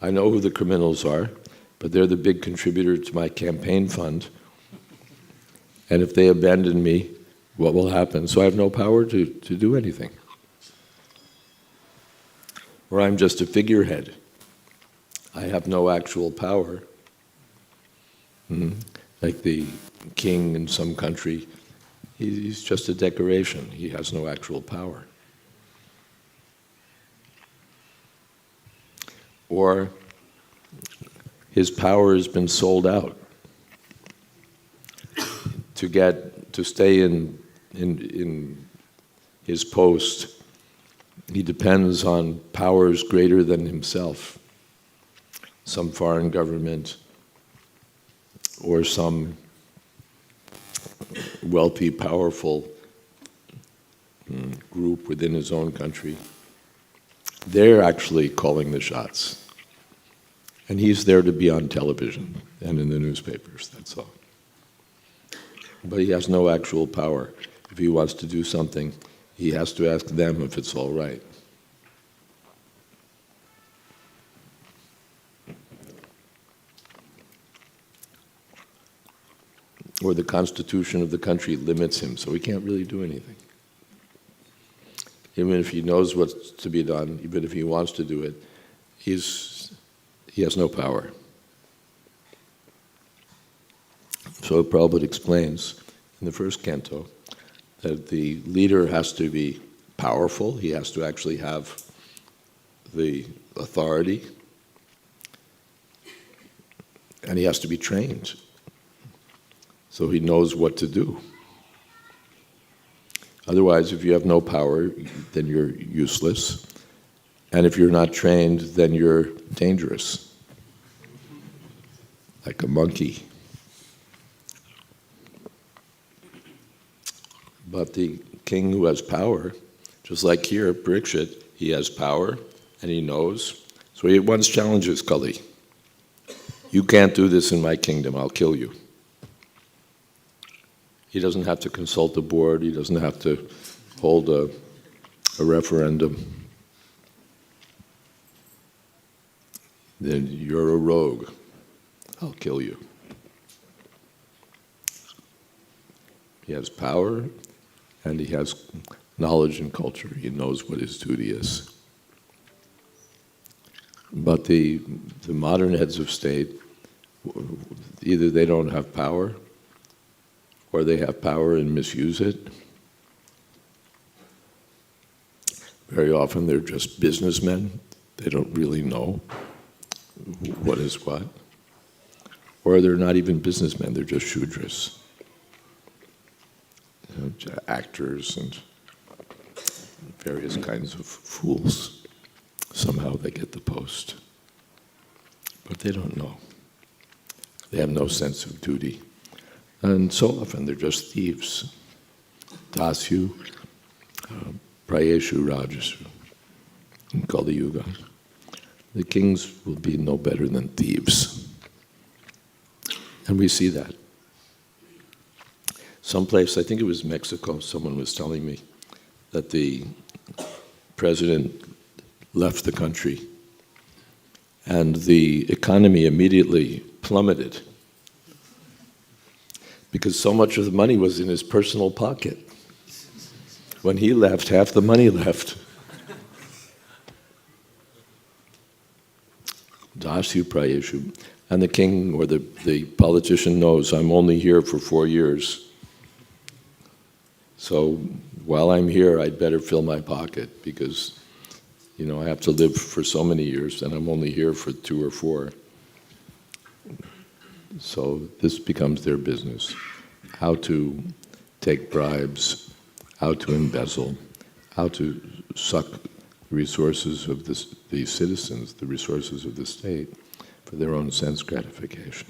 I know who the criminals are, but they're the big contributor to my campaign fund. And if they abandon me, what will happen? So I have no power to do anything. Or I'm just a figurehead. I have no actual power. Like the king in some country, he's just a decoration. He has no actual power. Or his power has been sold out. To stay in his post, he depends on powers greater than himself. Some foreign government, or some wealthy, powerful group within his own country. They're actually calling the shots. And he's there to be on television and in the newspapers, that's all. But he has no actual power. If he wants to do something, he has to ask them if it's all right. Or the constitution of the country limits him, so he can't really do anything. Even if he knows what's to be done, even if he wants to do it, he has no power. So Prabhupada explains in the first canto that the leader has to be powerful, he has to actually have the authority, and he has to be trained, so he knows what to do. Otherwise, if you have no power, then you're useless. And if you're not trained, then you're dangerous, like a monkey. But the king who has power, just like here, Parikshit, he has power and he knows. So he once challenges Kali. You can't do this in my kingdom, I'll kill you. He doesn't have to consult the board, he doesn't have to hold a referendum. Then you're a rogue, I'll kill you. He has power and he has knowledge and culture. He knows what his duty is. But the modern heads of state, either they don't have power, or they have power and misuse it. Very often they're just businessmen. They don't really know what is what. Or they're not even businessmen, they're just shudras. Actors and various kinds of fools. Somehow they get the post. But they don't know. They have no sense of duty. And so often they're just thieves. Dasyu, prayeshu, rajasu. In Kali Yuga, the kings will be no better than thieves. And we see that. Someplace, I think it was Mexico, someone was telling me that the president left the country and the economy immediately plummeted because so much of the money was in his personal pocket. When he left, half the money left. Dasyu prayeshu. And the king or the politician knows, I'm only here for 4 years. So while I'm here, I'd better fill my pocket because You know, I have to live for so many years, and I'm only here for 2 or 4. So this becomes their business. How to take bribes, how to embezzle, how to suck the resources of the citizens, the resources of the state, for their own sense gratification.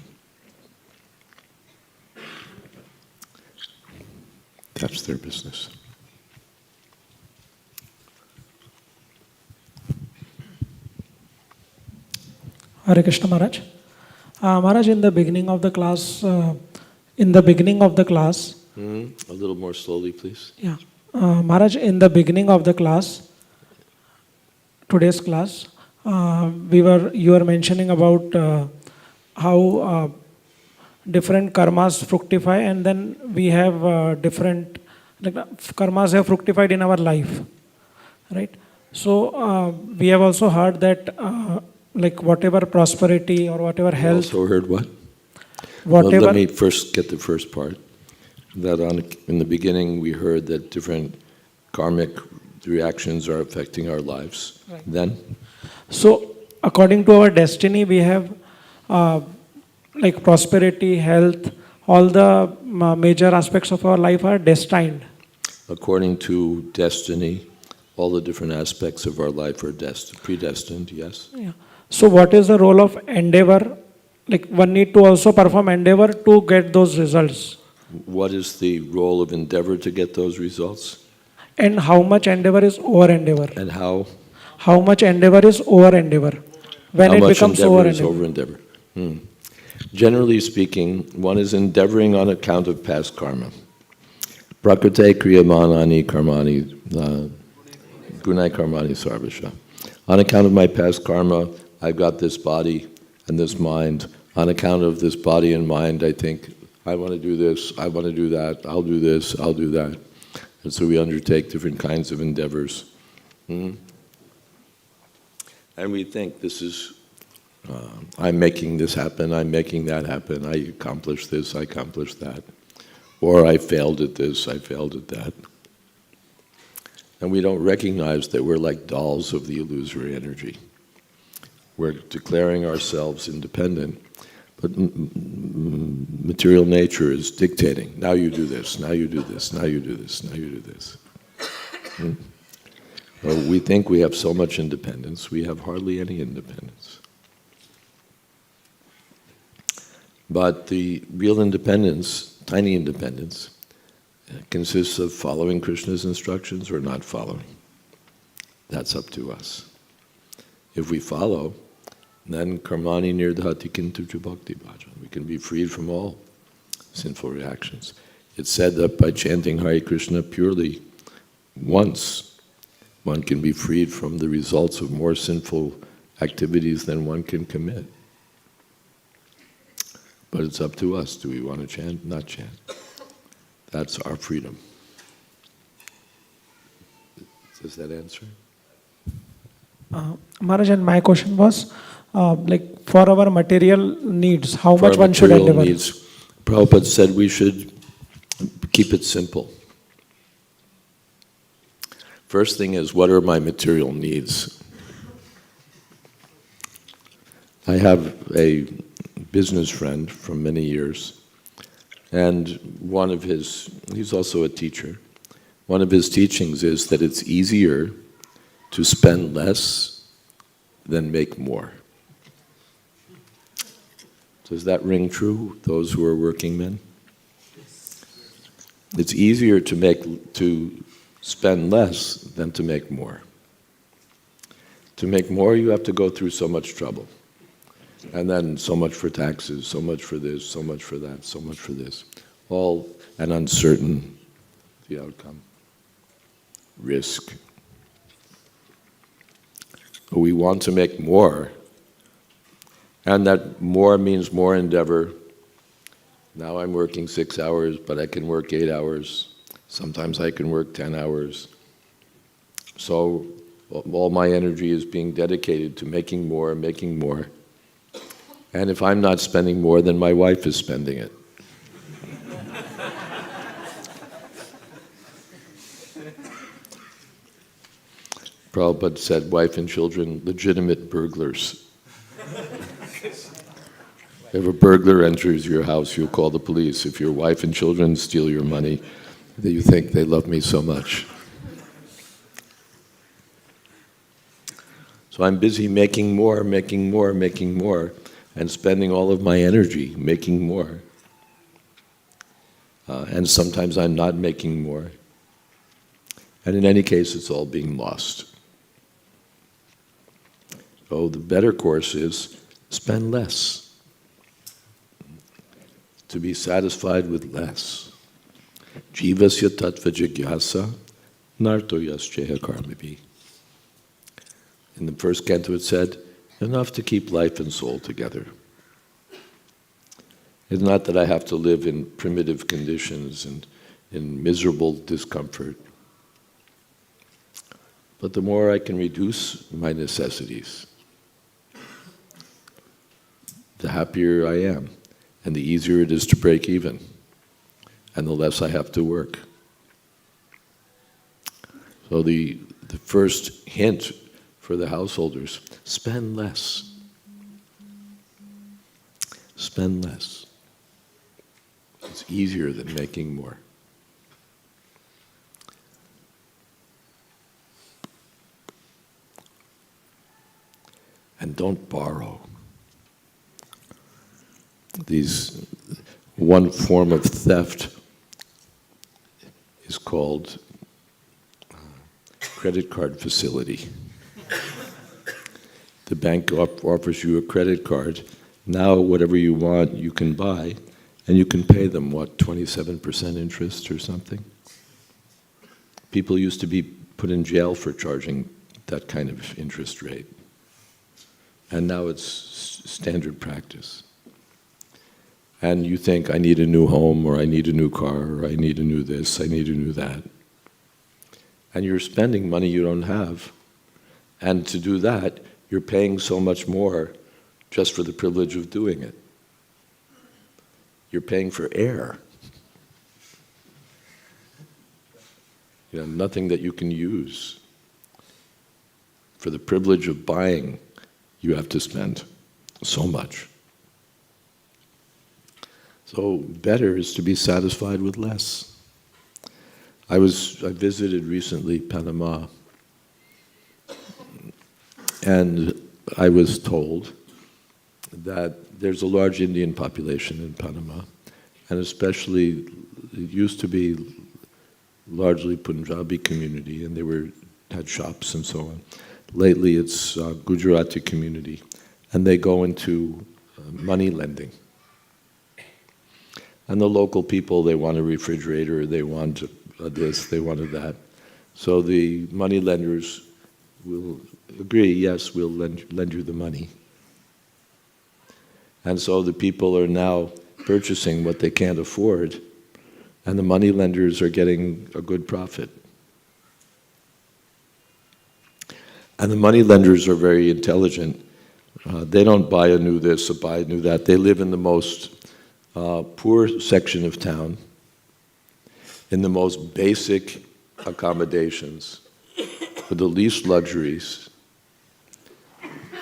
That's their business. Hare Krishna Maharaj. Maharaj, in the beginning of the class, A little more slowly, please. yeah, Maharaj, in the beginning of the class, today's class, you were mentioning about how different karmas fructify, and then we have different karmas have fructified in our life, right? So we have also heard that like whatever prosperity or whatever health. Also heard what? Whatever. Well, let me first get the first part. That in the beginning we heard that different karmic reactions are affecting our lives. Right. Then? So according to our destiny, we have like prosperity, health, all the major aspects of our life are destined. According to destiny, all the different aspects of our life are predestined, yes. Yeah. So what is the role of endeavor? Like one need to also perform endeavor to get those results. What is the role of endeavor to get those results? And how much endeavor is over endeavor? And how? How much endeavor is over endeavor? When How it much becomes endeavor over is endeavor? over endeavor? Generally speaking, one is endeavoring on account of past karma. Prakrite kriyamanani karmani gunai karmani sarvasha. On account of my past karma, I've got this body and this mind. On account of this body and mind, I think, I want to do this, I want to do that, I'll do this, I'll do that. And so we undertake different kinds of endeavors. And we think this is, I'm making this happen, I'm making that happen, I accomplished this, I accomplished that. Or I failed at this, I failed at that. And we don't recognize that we're like dolls of the illusory energy. We're declaring ourselves independent, but material nature is dictating. Now you do this, now you do this, now you do this, now you do this. Well, we think we have so much independence, we have hardly any independence. But the real independence, tiny independence, consists of following Krishna's instructions or not following. That's up to us. If we follow, then karmani nirdhati kintu bhakti bhajan. We can be freed from all sinful reactions. It's said that by chanting Hare Krishna purely once, one can be freed from the results of more sinful activities than one can commit. But it's up to us. Do we want to chant? Not chant. That's our freedom. Does that answer? Maharaj, and my question was, like for our material needs, how much one should endeavor? Needs, Prabhupada said we should keep it simple. First thing is, what are my material needs? I have a business friend from many years, and one of his, he's also a teacher, one of his teachings is that it's easier to spend less than make more. Does that ring true, those who are working men? It's easier to spend less than to make more. To make more, you have to go through so much trouble. And then so much for taxes, so much for this, so much for that, so much for this. All and uncertain, the outcome. Risk. But we want to make more, and that more means more endeavor. Now I'm working 6 hours, but I can work 8 hours. Sometimes I can work 10 hours. So all my energy is being dedicated to making more, making more. And if I'm not spending more, then my wife is spending it. Prabhupada said, wife and children, legitimate burglars. If a burglar enters your house, you'll call the police. If your wife and children steal your money, then you think they love me so much. So I'm busy making more, and spending all of my energy making more. And sometimes I'm not making more. And in any case, it's all being lost. So the better course is spend less. To be satisfied with less. Jivasya tattva jigyasa narto yasceha karmibhi. In the first canto it said, enough to keep life and soul together. It's not that I have to live in primitive conditions and in miserable discomfort. But the more I can reduce my necessities, the happier I am, and the easier it is to break even, and the less I have to work. So the first hint for the householders, spend less. Spend less. It's easier than making more. And don't borrow. One form of theft is called credit card facility. The bank offers you a credit card. Now whatever you want you can buy, and you can pay them, 27% interest or something? People used to be put in jail for charging that kind of interest rate. And now it's standard practice. And you think, I need a new home, or I need a new car, or I need a new this, I need a new that. And you're spending money you don't have. And to do that, you're paying so much more just for the privilege of doing it. You're paying for air. Nothing that you can use. For the privilege of buying, you have to spend so much. So better is to be satisfied with less. I visited recently Panama, and I was told that there's a large Indian population in Panama, and especially, it used to be largely Punjabi community, and they had shops and so on. Lately it's Gujarati community, and they go into money lending. And the local people, they want a refrigerator, they want this, they wanted that. So the money lenders will agree, yes, we'll lend you the money. And so the people are now purchasing what they can't afford, and the money lenders are getting a good profit. And the money lenders are very intelligent. They don't buy a new this or buy a new that. They live in the most poor section of town, in the most basic accommodations, with the least luxuries.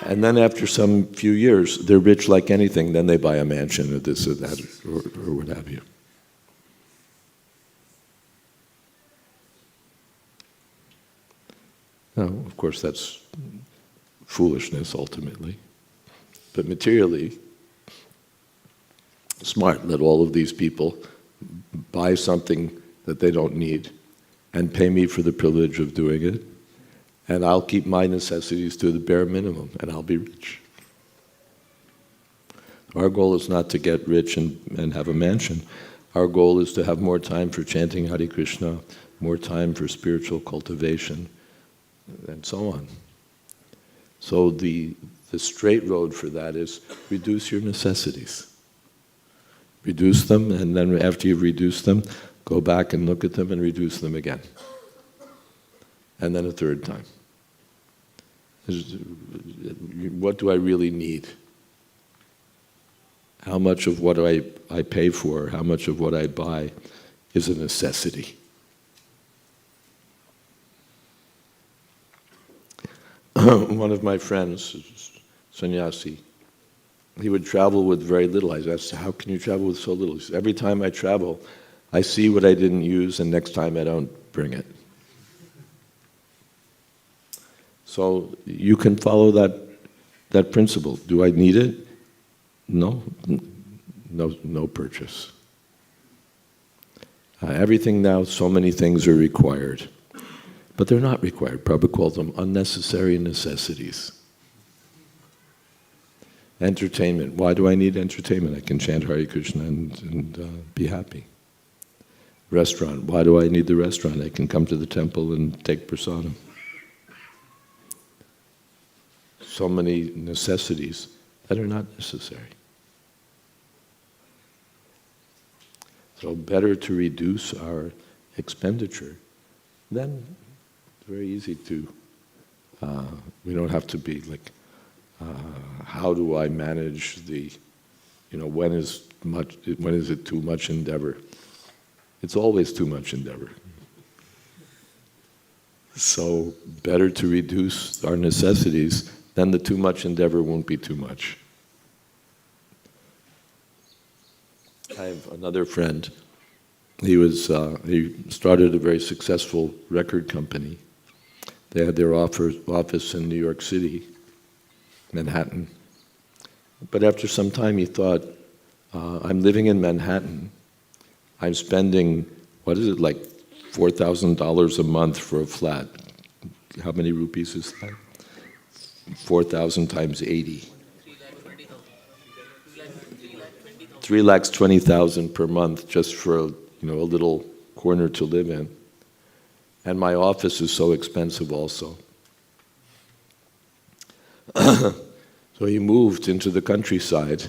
And then after some few years, they're rich like anything. Then they buy a mansion or this or that or what have you. Now, of course, that's foolishness ultimately. But materially, smart. Let all of these people buy something that they don't need and pay me for the privilege of doing it, and I'll keep my necessities to the bare minimum, and I'll be rich. Our goal is not to get rich and have a mansion. Our goal is to have more time for chanting Hare Krishna, more time for spiritual cultivation, and so on. So the straight road for that is reduce your necessities. Reduce them, and then after you've reduced them, go back and look at them and reduce them again. And then a third time. What do I really need? How much of what I pay for, how much of what I buy is a necessity? one of my friends, sannyasi, he would travel with very little. I asked, how can you travel with so little? He said, every time I travel, I see what I didn't use, and next time I don't bring it. So you can follow that principle. Do I need it? No. No purchase. Everything now, so many things are required. But they're not required. Prabhupada calls them unnecessary necessities. Entertainment. Why do I need entertainment? I can chant Hare Krishna and be happy. Restaurant. Why do I need the restaurant? I can come to the temple and take prasadam. So many necessities that are not necessary. So better to reduce our expenditure. Then it's very easy to, we don't have to be like, how do I manage the, when is it too much endeavor? It's always too much endeavor. So better to reduce our necessities, then the too much endeavor won't be too much. I have another friend. He started a very successful record company. They had their office in New York City, Manhattan. But after some time he thought, I'm living in Manhattan. I'm spending, like $4,000 a month for a flat. How many rupees is that? 4,000 times 80. 3,20,000 per month just for a little corner to live in. And my office is so expensive also. So he moved into the countryside.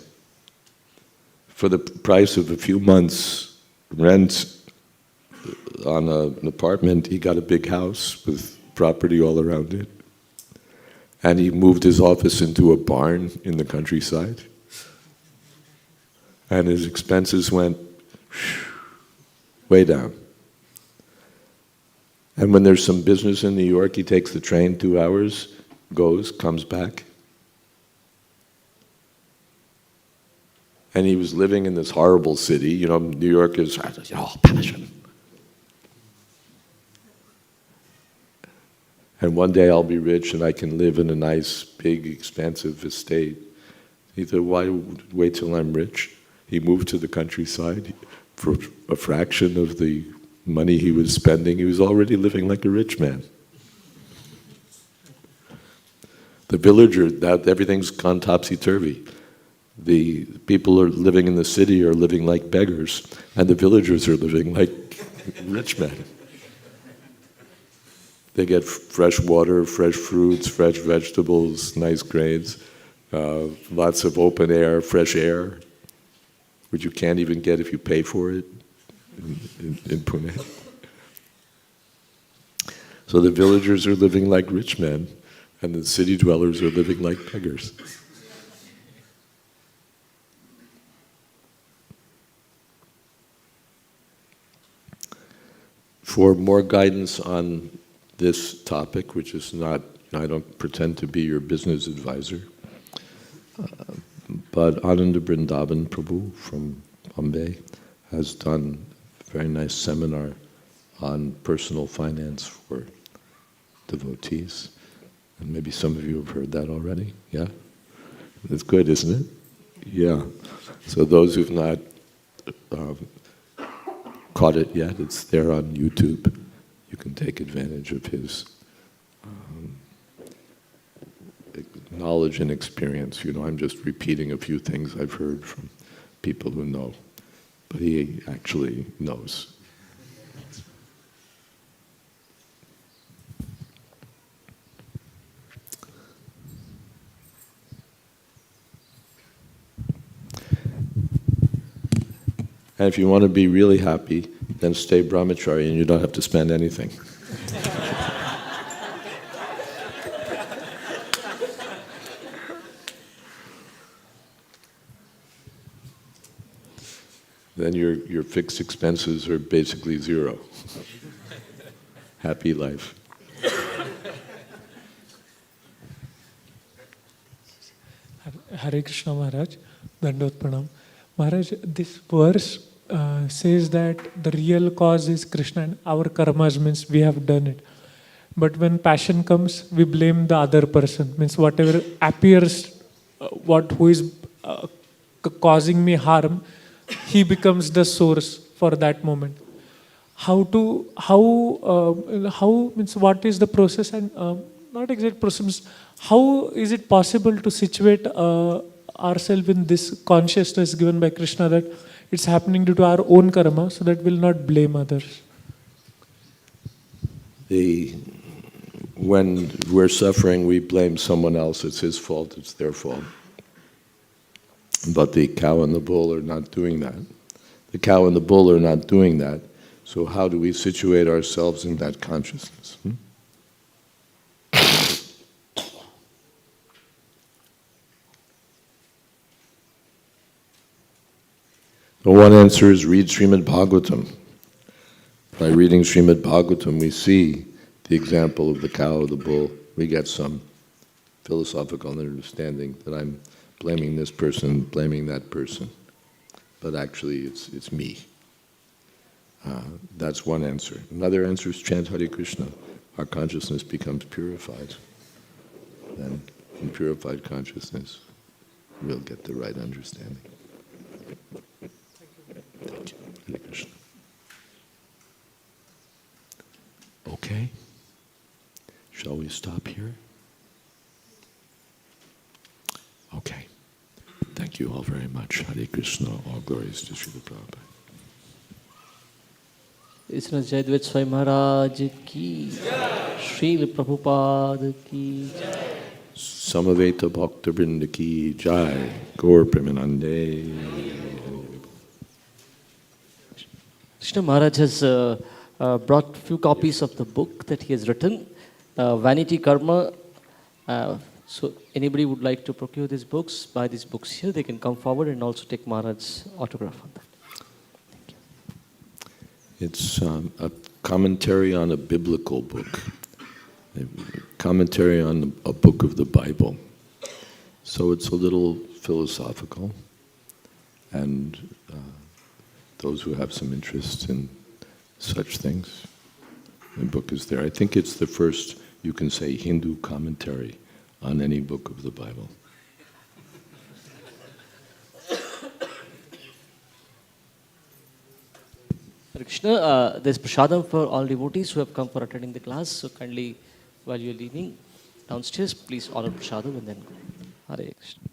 For the price of a few months' rent on an apartment, he got a big house with property all around it. And he moved his office into a barn in the countryside. And his expenses went way down. And when there's some business in New York, he takes the train 2 hours, goes, comes back. And he was living in this horrible city. New York is, passion. And one day I'll be rich and I can live in a nice, big, expansive estate. He said, why wait till I'm rich? He moved to the countryside for a fraction of the money he was spending. He was already living like a rich man. The villager, everything's gone topsy-turvy. The people are living in the city are living like beggars, and the villagers are living like rich men. They get fresh water, fresh fruits, fresh vegetables, nice grains, lots of open air, fresh air, which you can't even get if you pay for it in Pune. So the villagers are living like rich men, and the city dwellers are living like beggars. For more guidance on this topic, which is not, I don't pretend to be your business advisor, but Ananda Vrindavan Prabhu from Bombay has done a very nice seminar on personal finance for devotees. And maybe some of you have heard that already, yeah? It's good, isn't it? Yeah. So those who've not caught it yet, it's there on YouTube. You can take advantage of his knowledge and experience. I'm just repeating a few things I've heard from people who know, but he actually knows. And if you want to be really happy, then stay brahmachari and you don't have to spend anything. Then your fixed expenses are basically zero. Happy life. Hare Krishna Maharaj, Dandot Pranam. Maharaj, this verse says that the real cause is Krishna and our karmas means we have done it. But when passion comes, we blame the other person. Means whatever appears, who is causing me harm, he becomes the source for that moment. How means what is the process and not exact process. How is it possible to situate ourselves in this consciousness given by Krishna that it's happening due to our own karma, so that we'll not blame others? When we're suffering, we blame someone else. It's his fault, it's their fault. But the cow and the bull are not doing that. The cow and the bull are not doing that. So how do we situate ourselves in that consciousness? The one answer is read Srimad Bhagavatam. By reading Srimad Bhagavatam, we see the example of the cow, the bull. We get some philosophical understanding that I'm blaming this person, blaming that person. But actually, it's me. That's one answer. Another answer is chant Hare Krishna. Our consciousness becomes purified. Then, in purified consciousness, we'll get the right understanding. Thank you. Hare Krishna. Okay. Shall we stop here? Okay. Thank you all very much. Hare Krishna. All glories to Srila Prabhupada. Isna Jayadvaita Swami Maharaj ki, Srila Prabhupada ki, Samaveta Bhakta Vrinda ki Jai, Gaur Premanande. Krishna Maharaj has brought few copies of the book that he has written, Vanity Karma. So anybody would like to procure these books, buy these books here, they can come forward and also take Maharaj's autograph on that. Thank you. It's a commentary on a biblical book, a commentary on a book of the Bible. So it's a little philosophical, and those who have some interest in such things, the book is there. I think it's the first, you can say, Hindu commentary on any book of the Bible. Hare Krishna, there's prasadam for all devotees who have come for attending the class. So kindly, while you're leaving downstairs, please order prasadam and then go. Hare Krishna.